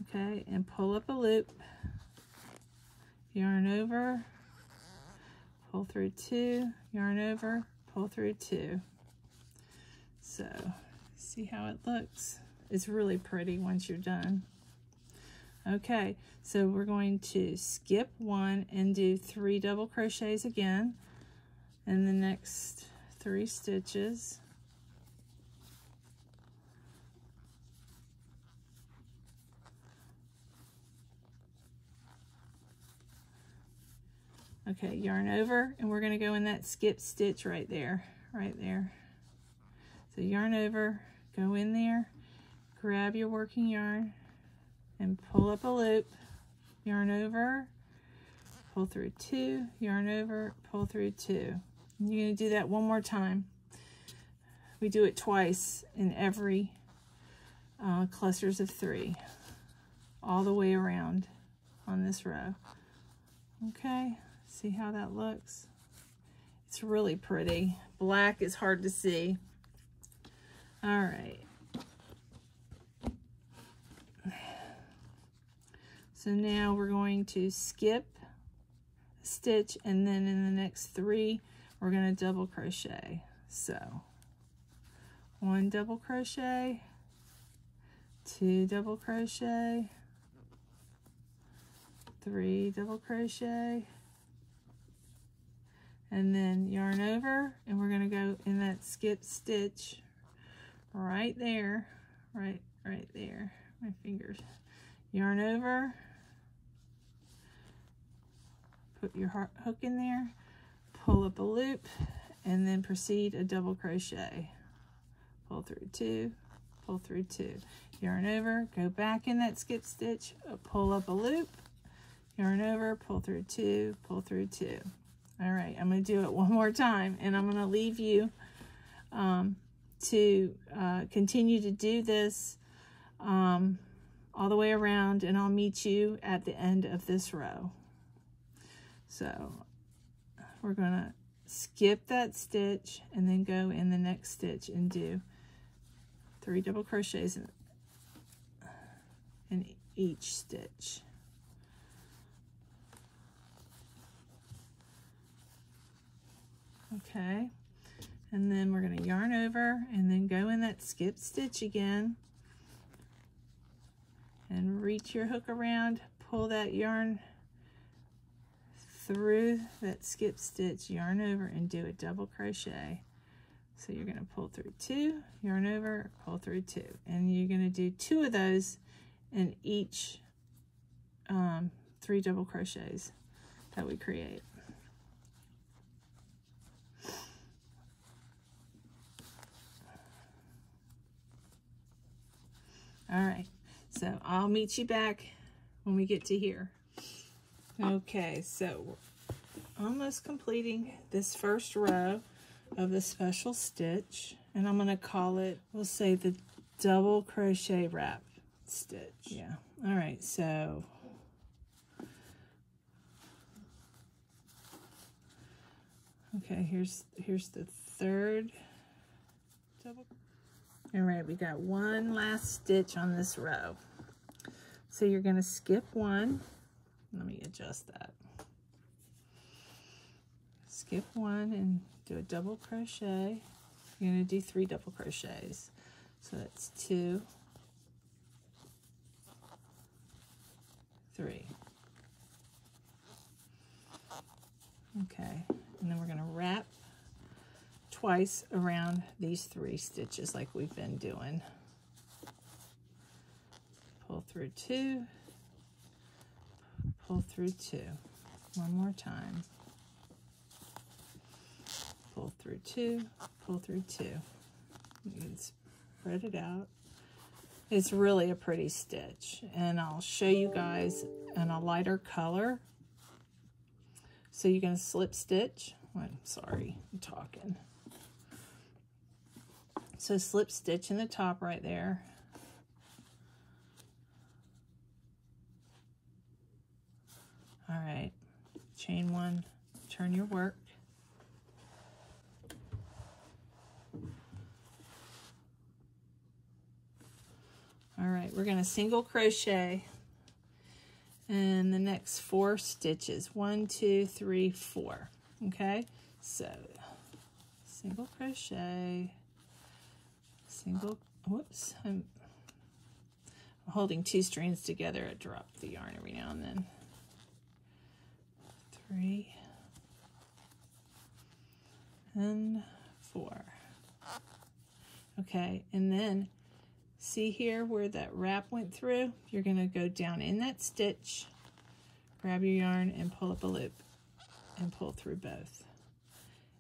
Okay, and pull up a loop, yarn over, pull through 2, yarn over, pull through 2. So, see how it looks? It's really pretty once you're done. Okay, so we're going to skip 1 and do 3 double crochets again in the next 3 stitches. Okay, yarn over, and we're going to go in that skip stitch right there, right there. So yarn over, go in there, grab your working yarn, and pull up a loop, yarn over, pull through 2, yarn over, pull through 2. And you're going to do that one more time. We do it twice in every clusters of 3, all the way around on this row. Okay. See how that looks? It's really pretty. Black is hard to see. All right. So now we're going to skip a stitch, and then in the next 3, we're going to double crochet. So 1 double crochet, 2 double crochet, 3 double crochet, and then yarn over, and we're going to go in that skip stitch right there, right there, my fingers. Yarn over, put your hook in there, pull up a loop, and then proceed a double crochet. Pull through 2, pull through 2. Yarn over, go back in that skip stitch, pull up a loop, yarn over, pull through 2, pull through 2. All right, I'm going to do it one more time, and I'm going to leave you to continue to do this all the way around, and I'll meet you at the end of this row. So we're going to skip that stitch and then go in the next stitch and do 3 double crochets in each stitch. Okay, and then we're going to yarn over and then go in that skip stitch again and reach your hook around, pull that yarn through that skip stitch, yarn over, and do a double crochet. So you're going to pull through 2, yarn over, pull through 2, and you're going to do 2 of those in each 3 double crochets that we create. All right, so I'll meet you back when we get to here. Okay, so we're almost completing this first row of the special stitch, and I'm going to call it, we'll say, the double crochet wrap stitch. Yeah. All right, so okay, here's the third double. All right, we got one last stitch on this row. So you're going to skip 1. Let me adjust that. Skip 1 and do a double crochet. You're going to do 3 double crochets. So that's 2, 3. Okay, and then we're going to wrap twice around these 3 stitches like we've been doing. Pull through 2, pull through 2. One more time. Pull through 2, pull through 2. You can spread it out. It's really a pretty stitch, and I'll show you guys in a lighter color. So you're going to slip stitch. I'm sorry, I'm talking. So slip stitch in the top right there. All right, chain 1, turn your work. All right, we're going to single crochet in the next 4 stitches. 1, 2, 3, 4. Okay, so single crochet, single, whoops, I'm holding 2 strands together. I drop the yarn every now and then. 3 and 4. Okay, and then see here where that wrap went through? You're going to go down in that stitch, grab your yarn and pull up a loop and pull through both.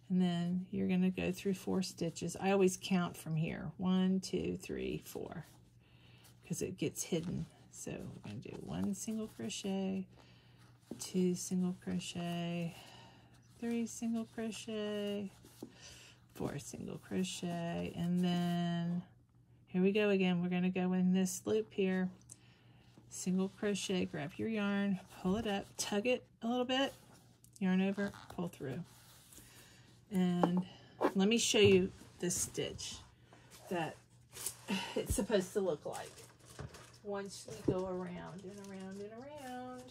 And then you're going to go through 4 stitches. I always count from here. 1, 2, 3, 4, because it gets hidden. So we're going to do 1 single crochet, 2 single crochet, 3 single crochet, 4 single crochet, and then here we go again. We're going to go in this loop here, single crochet, grab your yarn, pull it up, tug it a little bit, yarn over, pull through. And let me show you this stitch that it's supposed to look like once we go around and around and around.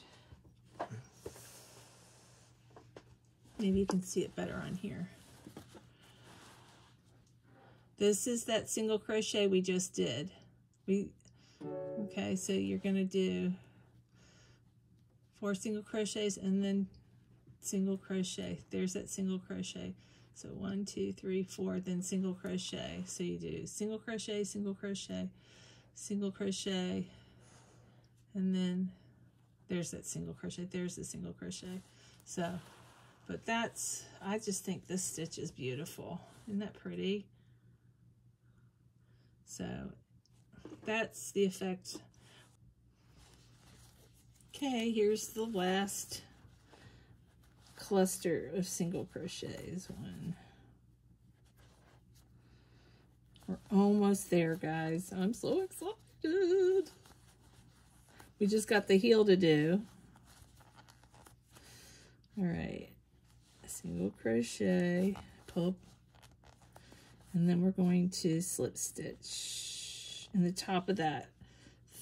Maybe you can see it better on here. This is that single crochet we just did. Okay, so you're going to do 4 single crochets and then single crochet. There's that single crochet. So 1, 2, 3, 4, then single crochet. So you do single crochet, single crochet, single crochet, and then there's that single crochet. There's the single crochet. So, but that's, I just think this stitch is beautiful. Isn't that pretty? So that's the effect. Okay, here's the last cluster of single crochets. One. We're almost there, guys. I'm so excited. We just got the heel to do. All right, a single crochet, pull, and then we're going to slip stitch in the top of that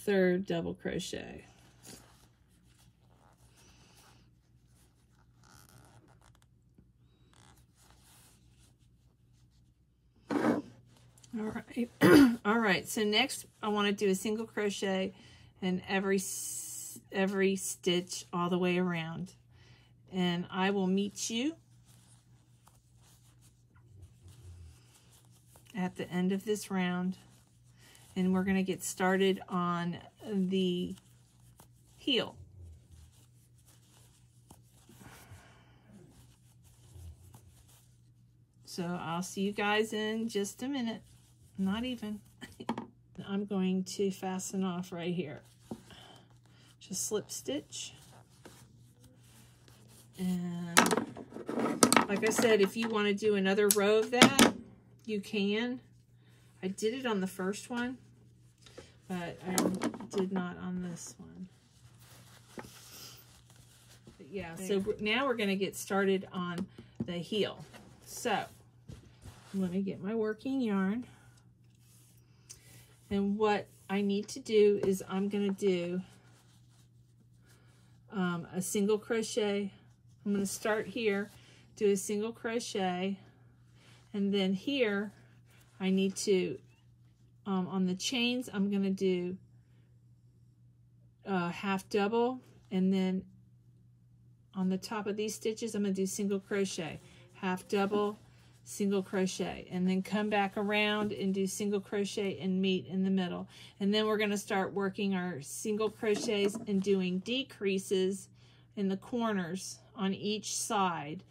third double crochet. All right. All right, so next I want to do a single crochet in every stitch all the way around, and I will meet you at the end of this round, and we're going to get started on the heel. So I'll see you guys in just a minute. Not even. I'm going to fasten off right here. Just slip stitch. And like I said, if you want to do another row of that, you can. I did it on the first one, but I did not on this one. But yeah, so now we're going to get started on the heel. So let me get my working yarn. And what I need to do is I'm going to do a single crochet. I'm going to start here, do a single crochet, and then here I need to, on the chains, I'm going to do half double, and then on the top of these stitches I'm going to do single crochet, half double, single crochet, and then come back around and do single crochet and meet in the middle. And then we're going to start working our single crochets and doing decreases in the corners on each side,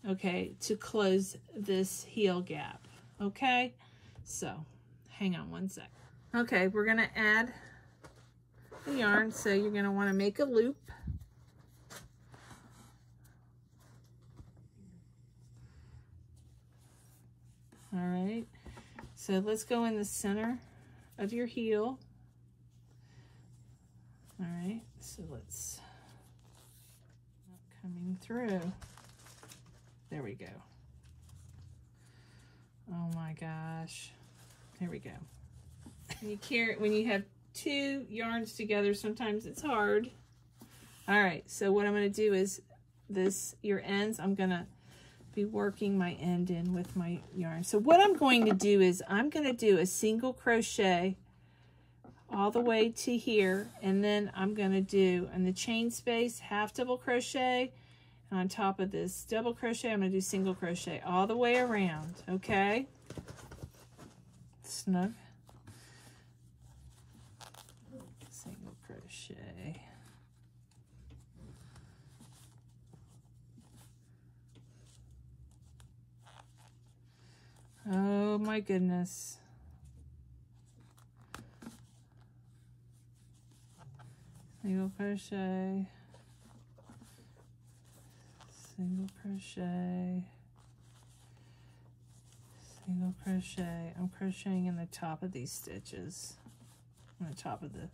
okay, to close this heel gap. Okay, so hang on one sec. Okay, we're going to add the yarn, so you're going to want to make a loop. All right, so let's go in the center of your heel. All right, so let's, coming through. There we go. Oh my gosh. There we go. When you have two yarns together, sometimes it's hard. All right, so what I'm going to do is your ends, I'm going to be working my end in with my yarn. So what I'm going to do is I'm going to do a single crochet all the way to here, and then I'm going to do in the chain space half double crochet, and on top of this double crochet I'm going to do single crochet all the way around. Okay, snug, single crochet. Oh my goodness. Single crochet, single crochet, single crochet. I'm crocheting in the top of these stitches, on the top of the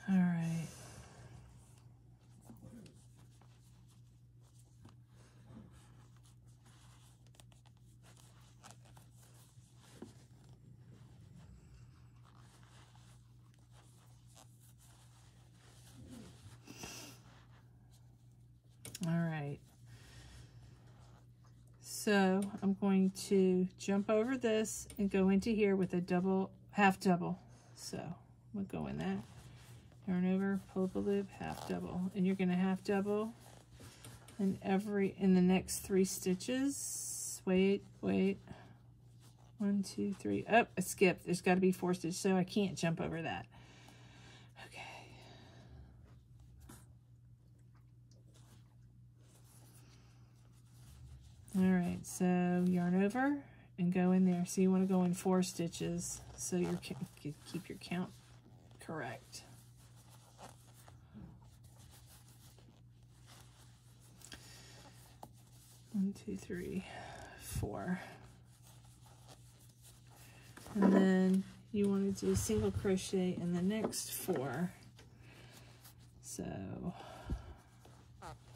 all right. All right. So I'm going to jump over this and go into here with a double, half double. So we'll go in that. Yarn over, pull up a loop, half double, and you're going to half double in the next 3 stitches stitches. Wait. 1, 2, 3. Oh, I skipped. There's got to be 4 stitches, so I can't jump over that. Okay. All right, so yarn over and go in there. So you want to go in 4 stitches so you keep your count correct. One, 2, 3, 4. And then you want to do single crochet in the next 4. So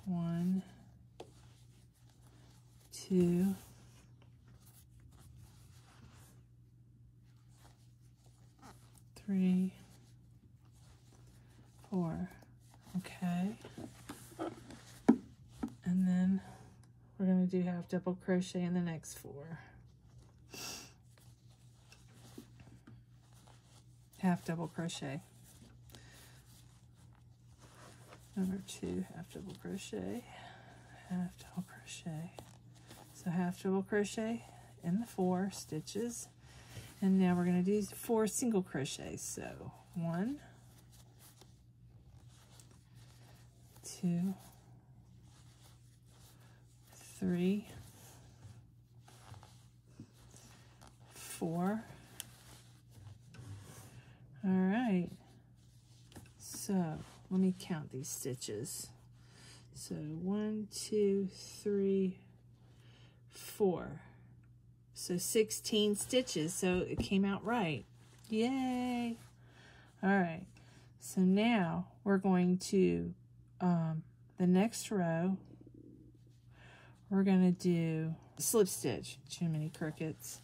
1, 2, 3, 4. Okay. And then we're going to do half double crochet in the next 4. Half double crochet. Number 2, half double crochet, half double crochet. So half double crochet in the 4 stitches. And now we're going to do 4 single crochets. So 1, 2, 3, 4. All right. So let me count these stitches. So 1, 2, 3, 4. So 16 stitches. So it came out right. Yay. All right. So now we're going to, the next row, we're going to do slip stitch. Too many crickets.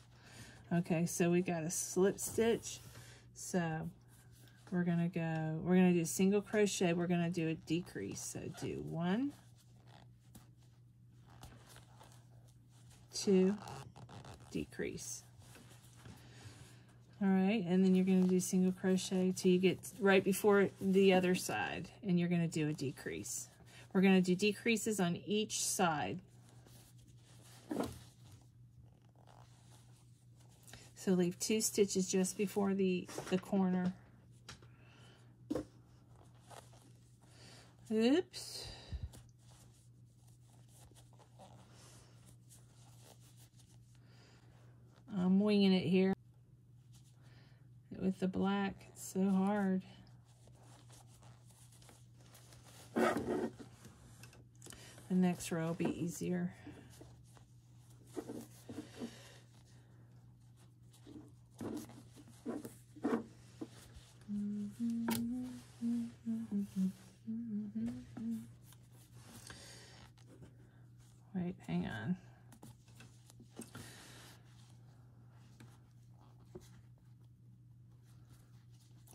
Okay, so we got a slip stitch. So we're going to do single crochet. We're going to do a decrease. So do 1, 2, decrease. All right, and then you're going to do single crochet till you get right before the other side, and you're going to do a decrease. We're going to do decreases on each side. So leave 2 stitches just before the corner. Oops. I'm winging it here with the black. It's so hard. The next row will be easier. Wait, hang on.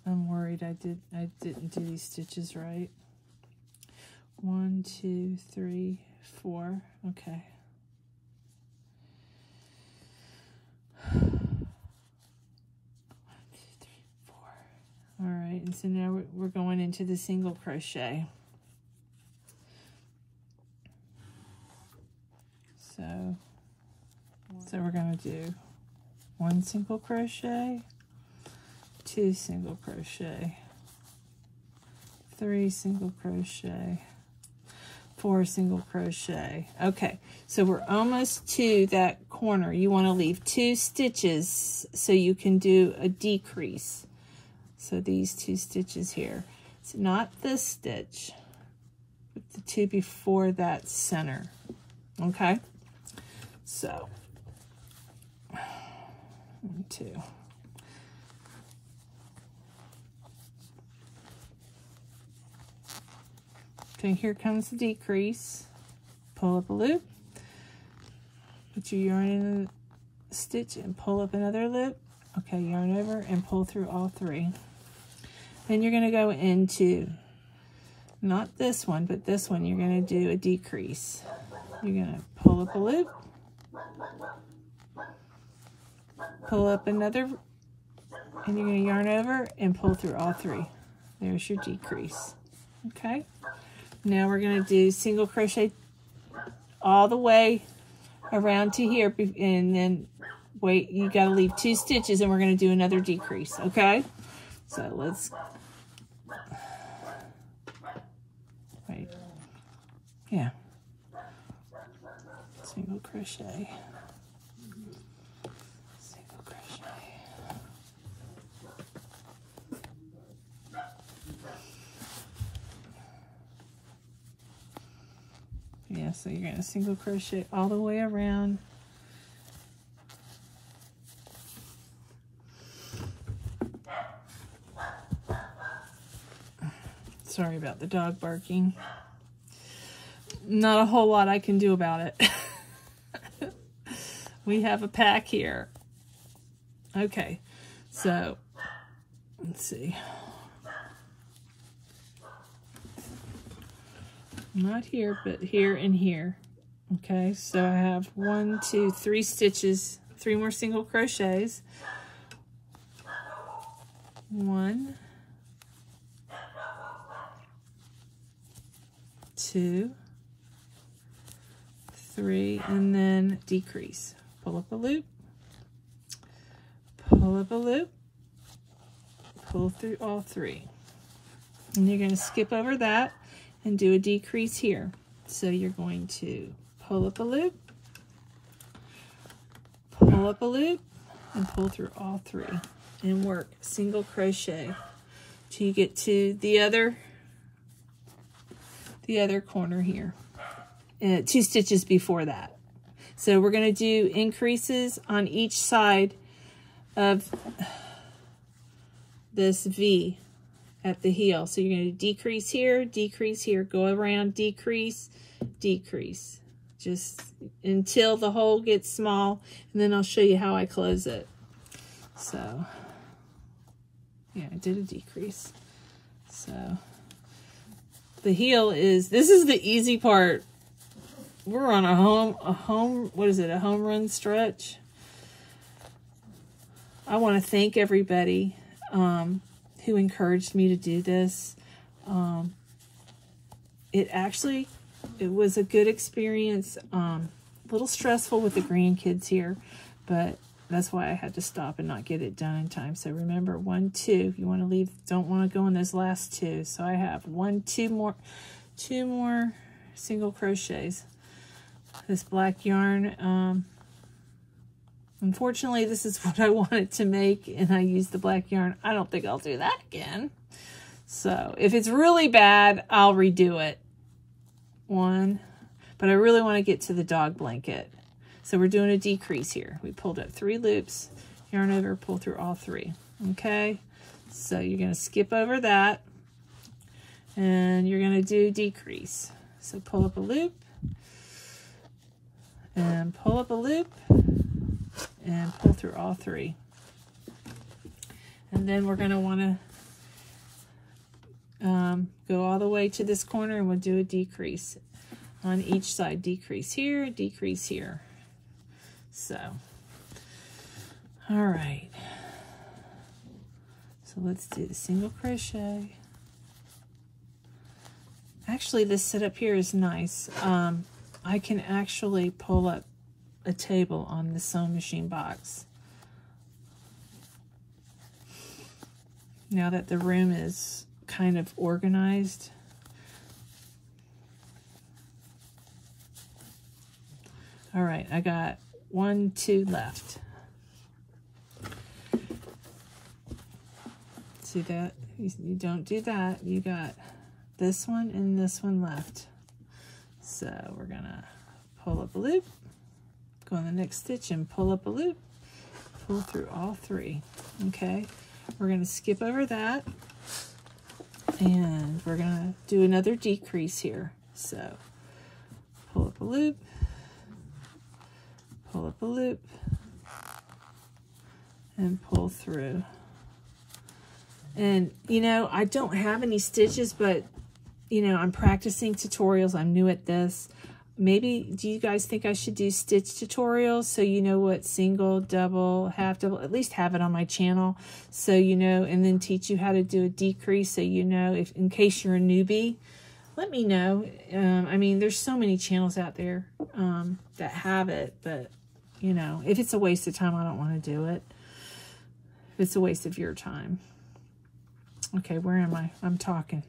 I'm worried I didn't do these stitches right. 1, 2, 3, 4. Okay. 1, 2, 3, 4. All right, and so now we're going into the single crochet. So we're going to do 1 single crochet, 2 single crochet, 3 single crochet, 4 single crochet. Okay, so we're almost to that corner. You want to leave 2 stitches so you can do a decrease. So these 2 stitches here. It's not this stitch, but the 2 before that center. Okay, so 1, 2. Okay, here comes the decrease. Pull up a loop, put your yarn in a stitch and pull up another loop. Okay, yarn over and pull through all 3. Then you're going to go into, not this one, but this one, you're going to do a decrease. You're going to pull up a loop, pull up another, and you're going to yarn over and pull through all 3. There's your decrease. Okay, now we're going to do single crochet all the way around to here, and then wait, you got to leave 2 stitches, and we're going to do another decrease, okay? So let's, wait, yeah, single crochet, single crochet, yeah, so you're going to single crochet all the way around. Sorry about the dog barking. Not a whole lot I can do about it. We have a pack here. Okay, so let's see. Not here, but here and here. Okay, so I have 1, 2, 3 stitches, 3 more single crochets. 1, 2, 3, and then decrease. Pull up a loop, pull up a loop, pull through all 3. And you're going to skip over that and do a decrease here. So you're going to pull up a loop, pull up a loop, and pull through all 3. And work single crochet till you get to the other corner here. 2 stitches before that. So we're going to do increases on each side of this V at the heel. So you're going to decrease here, go around, decrease, decrease, just until the hole gets small, and then I'll show you how I close it. So yeah, I did a decrease. So the heel is, this is the easy part. We're on a home run stretch. I want to thank everybody who encouraged me to do this. It was a good experience. A little stressful with the grandkids here, but that's why I had to stop and not get it done in time. So remember, 1, 2. You want to leave, don't want to go in those last 2. So I have 2 more single crochets. This black yarn, unfortunately, this is what I wanted to make, and I used the black yarn. I don't think I'll do that again. So if it's really bad, I'll redo it. 1, but I really want to get to the dog blanket. So we're doing a decrease here. We pulled up 3 loops, yarn over, pull through all 3. Okay, so you're going to skip over that, and you're going to do decrease. So pull up a loop, and pull up a loop, and pull through all 3. And then we're going to want to go all the way to this corner, and we'll do a decrease on each side. Decrease here, decrease here. So, all right. So let's do the single crochet. Actually, this setup here is nice. I can actually pull up a table on the sewing machine box. Now that the room is kind of organized. All right, I got 1, 2 left. See that? You don't do that. You got this one and this one left. So we're gonna pull up a loop, go in the next stitch and pull up a loop, pull through all 3. Okay, we're gonna skip over that, and we're gonna do another decrease here. So pull up a loop, pull up a loop, and pull through. And you know, I don't have any stitches, but you know, I'm practicing tutorials. I'm new at this. Maybe, do you guys think I should do stitch tutorials so you know what single, double, half double, at least have it on my channel so you know, and then teach you how to do a decrease so you know, if in case you're a newbie. let me know. I mean, there's so many channels out there that have it, but, you know, if it's a waste of time, I don't want to do it. If it's a waste of your time. Okay, where am I? I'm talking.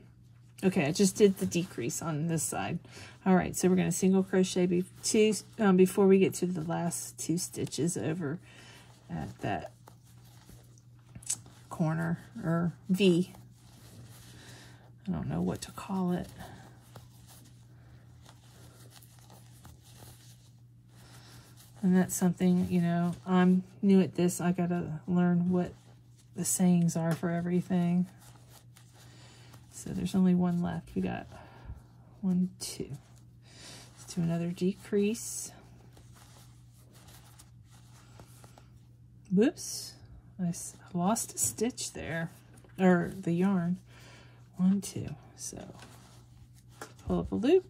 Okay, I just did the decrease on this side. All right, so we're going to single crochet before we get to the last 2 stitches over at that corner, or V. I don't know what to call it. And that's something, you know, I'm new at this. I got to learn what the sayings are for everything. So there's only one left. We got 1, 2. Let's do another decrease. Whoops. I lost a stitch there, or the yarn. 1, 2. So pull up a loop.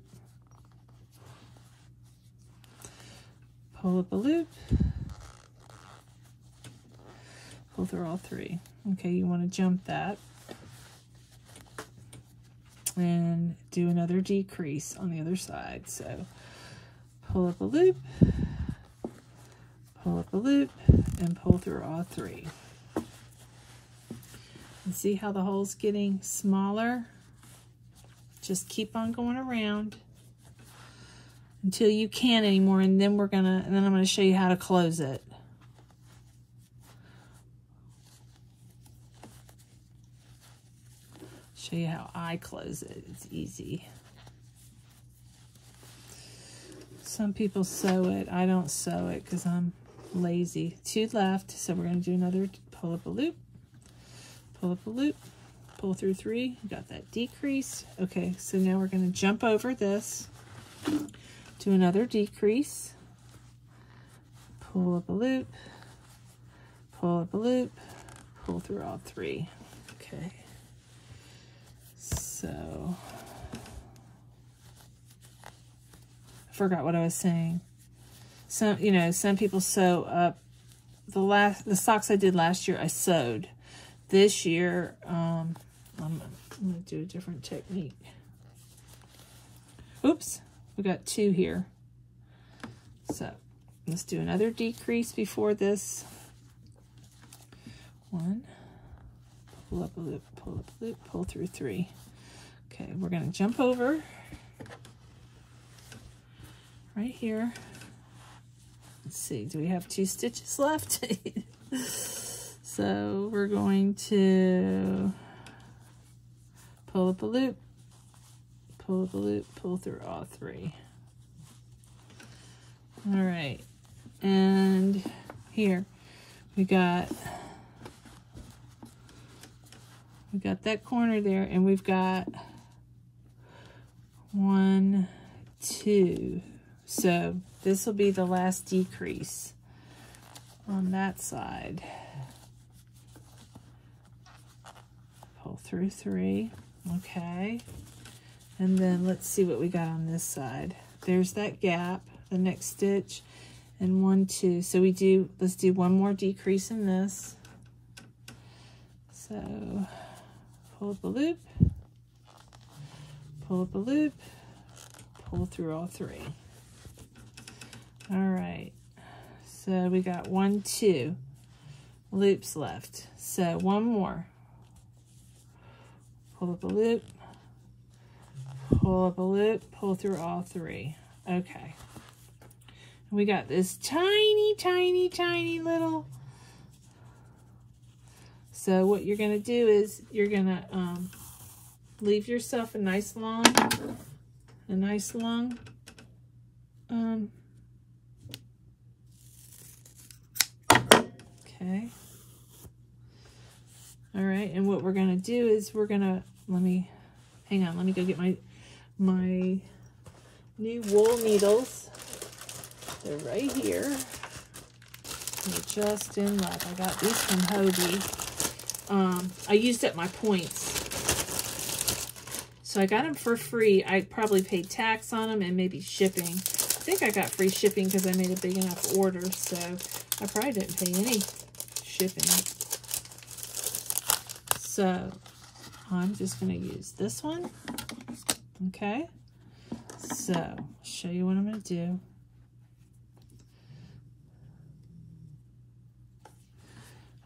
Pull up a loop. Pull through all 3. Okay, you want to jump that. And do another decrease on the other side. So pull up a loop, pull up a loop, and pull through all 3. And see how the hole's getting smaller? Just keep on going around until you can't anymore, and then I'm gonna show you how to close it. Show you how I close it. It's easy. Some people sew it. I don't sew it because I'm lazy. 2 left, so we're going to do another pull up a loop, pull up a loop, pull through 3. Got that decrease. Okay, so now we're going to jump over this, do another decrease, pull up a loop, pull up a loop, pull through all 3. Okay. So, I forgot what I was saying. Some people sew up. The socks I did last year, I sewed. This year, I'm gonna do a different technique. Oops, we got 2 here. So, let's do another decrease before this. 1, pull up a loop, pull up a loop, pull through 3. Okay, we're going to jump over right here. Let's see, do we have 2 stitches left? So we're going to pull up a loop, pull up a loop, pull through all 3. All right, and here we got that corner there, and we've got 1, 2. So this will be the last decrease on that side. Pull through 3. Okay. And then let's see what we got on this side. There's that gap, the next stitch, and 1, 2. So let's do 1 more decrease in this. So pull up a loop, pull up a loop, pull through all 3. All right, so we got 1, 2 loops left. So 1 more. Pull up a loop, pull up a loop, pull through all 3. Okay. We got this tiny, tiny, tiny little. So what you're going to do is you're going to leave yourself a nice long, okay. All right, and what we're going to do is we're going to, hang on, let me go get my new wool needles. They're right here. They're just in luck. I got these from Hobie. I used up my points. So I got them for free. I probably paid tax on them and maybe shipping. I think I got free shipping because I made a big enough order, so I probably didn't pay any shipping. So I'm just going to use this one. Okay, so I'll show you what I'm going to do.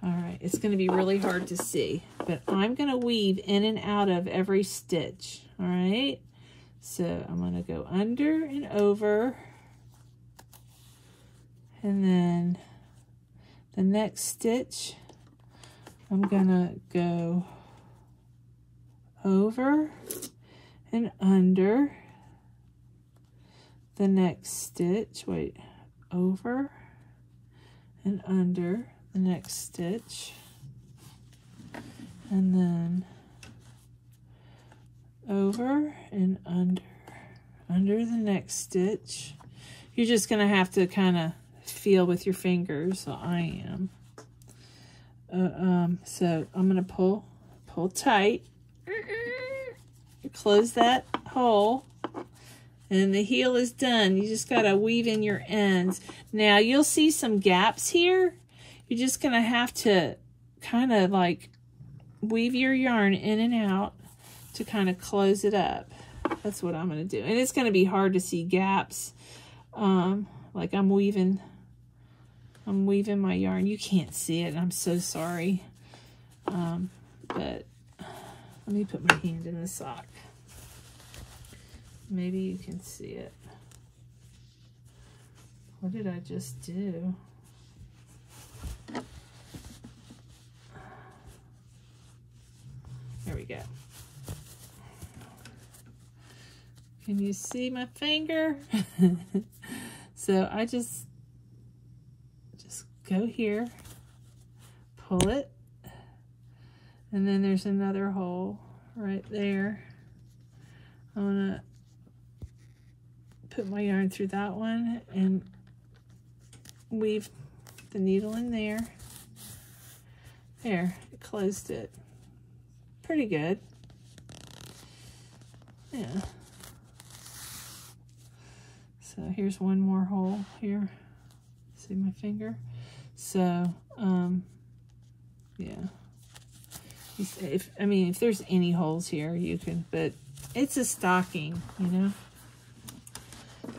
All right, it's going to be really hard to see, but I'm going to weave in and out of every stitch. All right, so I'm going to go under and over, and then the next stitch I'm going to go over and under. The next stitch, wait, over and under the next stitch, and then over and under the next stitch. You're just going to have to kind of feel with your fingers, so I am. So I'm going to pull tight, close that hole, and the heel is done. You just got to weave in your ends. Now you'll see some gaps here. You're just going to have to kind of like weave your yarn in and out to kind of close it up. That's what I'm going to do. And it's going to be hard to see gaps. Like I'm weaving my yarn. You can't see it. I'm so sorry. But let me put my hand in the sock. Maybe you can see it. What did I just do? There we go. Can you see my finger? So I just go here, pull it, and then there's another hole right there. I'm gonna put my yarn through that one and weave the needle in there. There, it closed it. Pretty good. Yeah. So here's one more hole here. See my finger? So, yeah. If there's any holes here, you can, but it's a stocking, you know?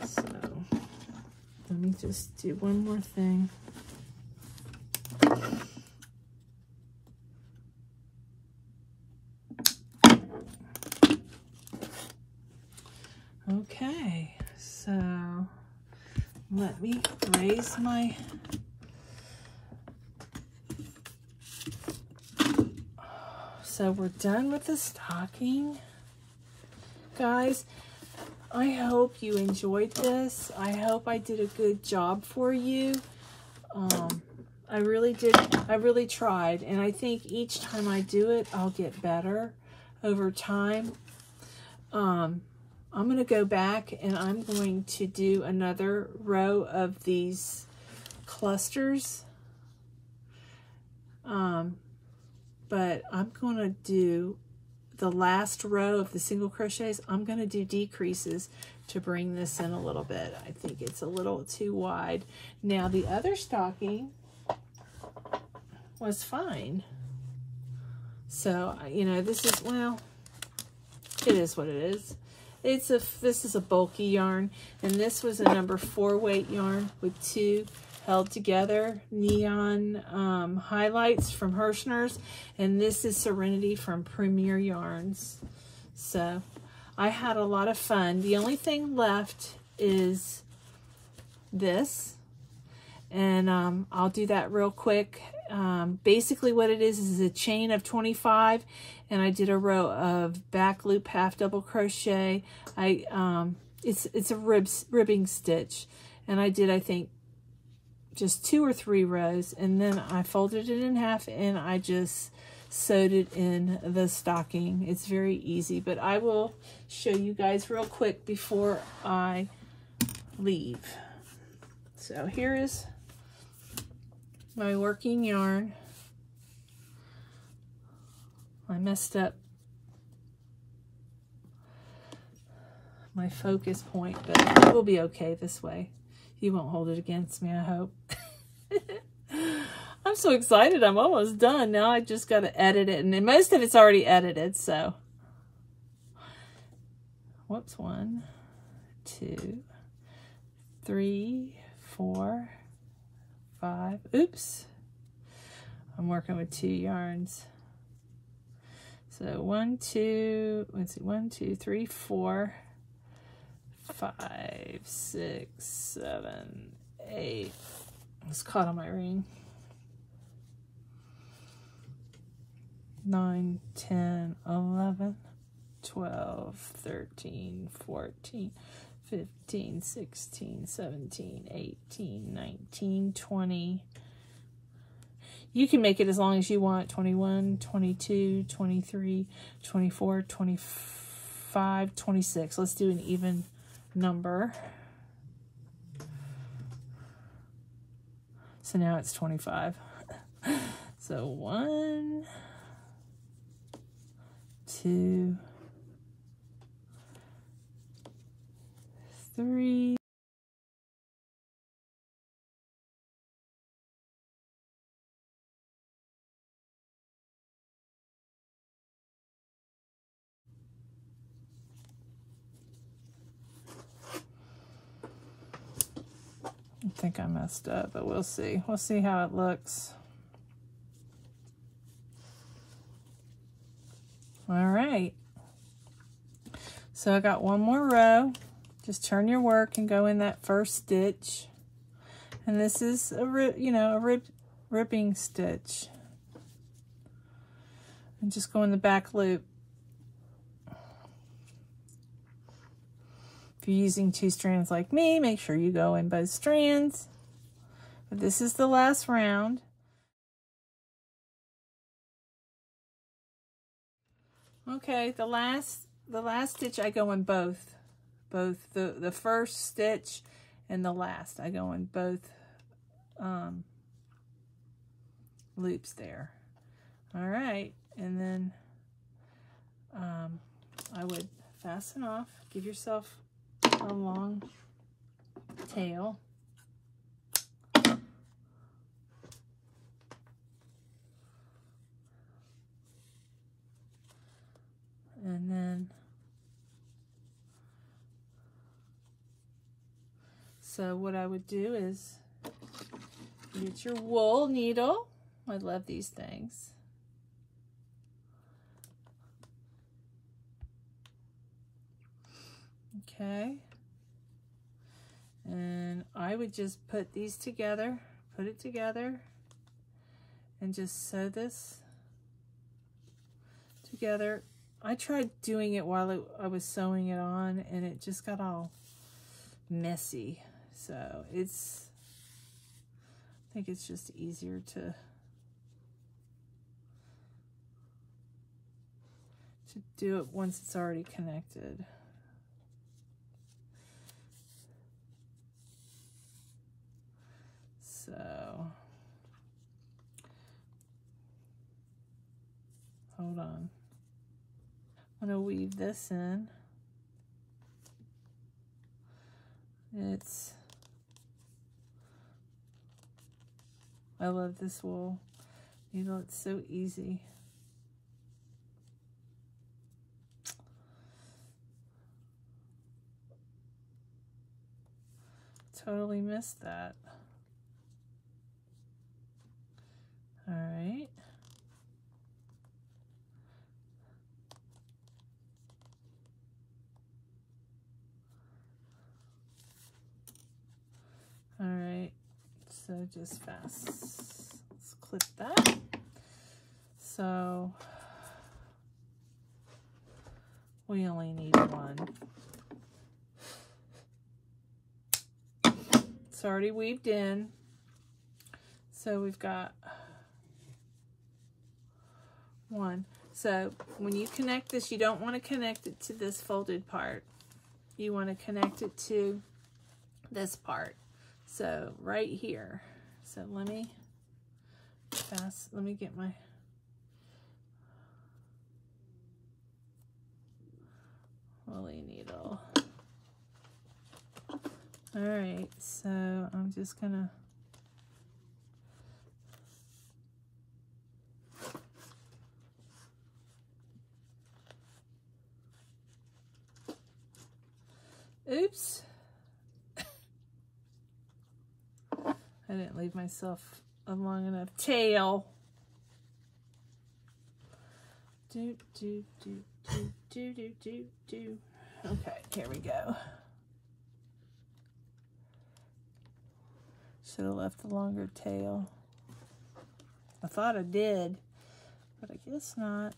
So, let me just do one more thing. Okay, so let me raise my so we're done with the stocking, guys. I hope you enjoyed this. I hope I did a good job for you. I really did. I really tried, and I think each time I do it, I'll get better over time. I'm going to go back and I'm going to do another row of these clusters. But I'm going to do the last row of the single crochets. I'm going to do decreases to bring this in a little bit. I think it's a little too wide. Now the other stocking was fine. So, you know, this is, well, it is what it is. This is a bulky yarn, and this was a number 4 weight yarn with 2 held together neon highlights from Hirschner's, and this is Serenity from Premier Yarns. So I had a lot of fun. The only thing left is this, and I'll do that real quick. Basically what it is a chain of 25, and I did a row of back loop half double crochet. It's a ribbing stitch, and I did, I think, just 2 or 3 rows, and then I folded it in half and I just sewed it in the stocking. It's very easy, but I will show you guys real quick before I leave. So here is my working yarn. I messed up my focus point, but it will be okay this way. You won't hold it against me, I hope. I'm so excited. I'm almost done. Now I just got to edit it, and most of it's already edited, so whoops, 1, 2, 3, 4, 5, oops, I'm working with 2 yarns. So 1, 2, let's see, 1, 2, 3, 4, 5, 6, 7, 8. It's caught on my ring. 9, 10, 11, 12, 13, 14, 15, 16, 17, 18, 19, 20. You can make it as long as you want. 21, 22, 23, 24, 25, 26. Let's do an even number. So now it's 25. So 1, 2, 3. I think I messed up, but we'll see. We'll see how it looks. All right. So I got one more row. Just turn your work and go in that first stitch. And this is a ripping stitch. And just go in the back loop. If you're using 2 strands like me, make sure you go in both strands. But this is the last round. Okay, the last stitch I go in both the first stitch and the last. I go in both loops there. All right, and then I would fasten off. Give yourself a long tail. And then, so what I would do is get your wool needle. I love these things. Okay. And I would just put these together, put it together, and just sew this together. I tried doing it while I was sewing it on, and it just got all messy. So I think it's just easier to do it once it's already connected. So, hold on. I'm going to weave this in. I love this wool needle. It's so easy. Totally missed that. All right. All right, so just let's clip that. So we only need one. It's already weaved in. So we've got one. So when you connect this, you don't want to connect it to this folded part. You want to connect it to this part. So right here. So let me get my woolly needle. All right, so I'm just gonna Oops. I didn't leave myself a long enough tail. Do, do, do, do, do, do, do, do. Okay, here we go. Should have left a longer tail. I thought I did, but I guess not.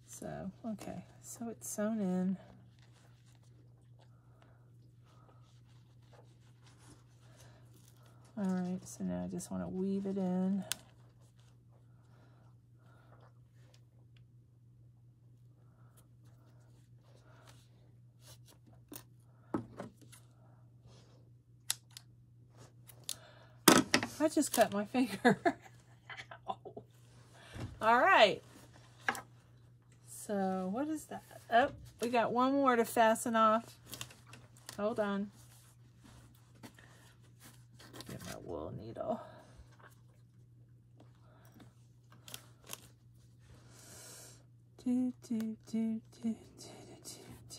So, okay, so it's sewn in. All right, so now I just want to weave it in. I just cut my finger. Ow. All right. So what is that? Oh, we got one more to fasten off. Hold on. Get my wool needle. Do, do, do, do, do, do, do.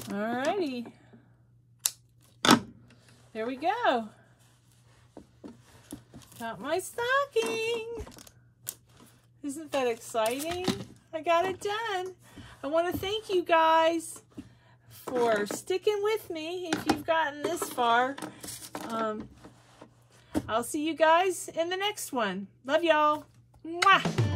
Alrighty. There we go. Got my stocking. Isn't that exciting? I got it done. I want to thank you guys for sticking with me if you've gotten this far. I'll see you guys in the next one. Love y'all. Mwah!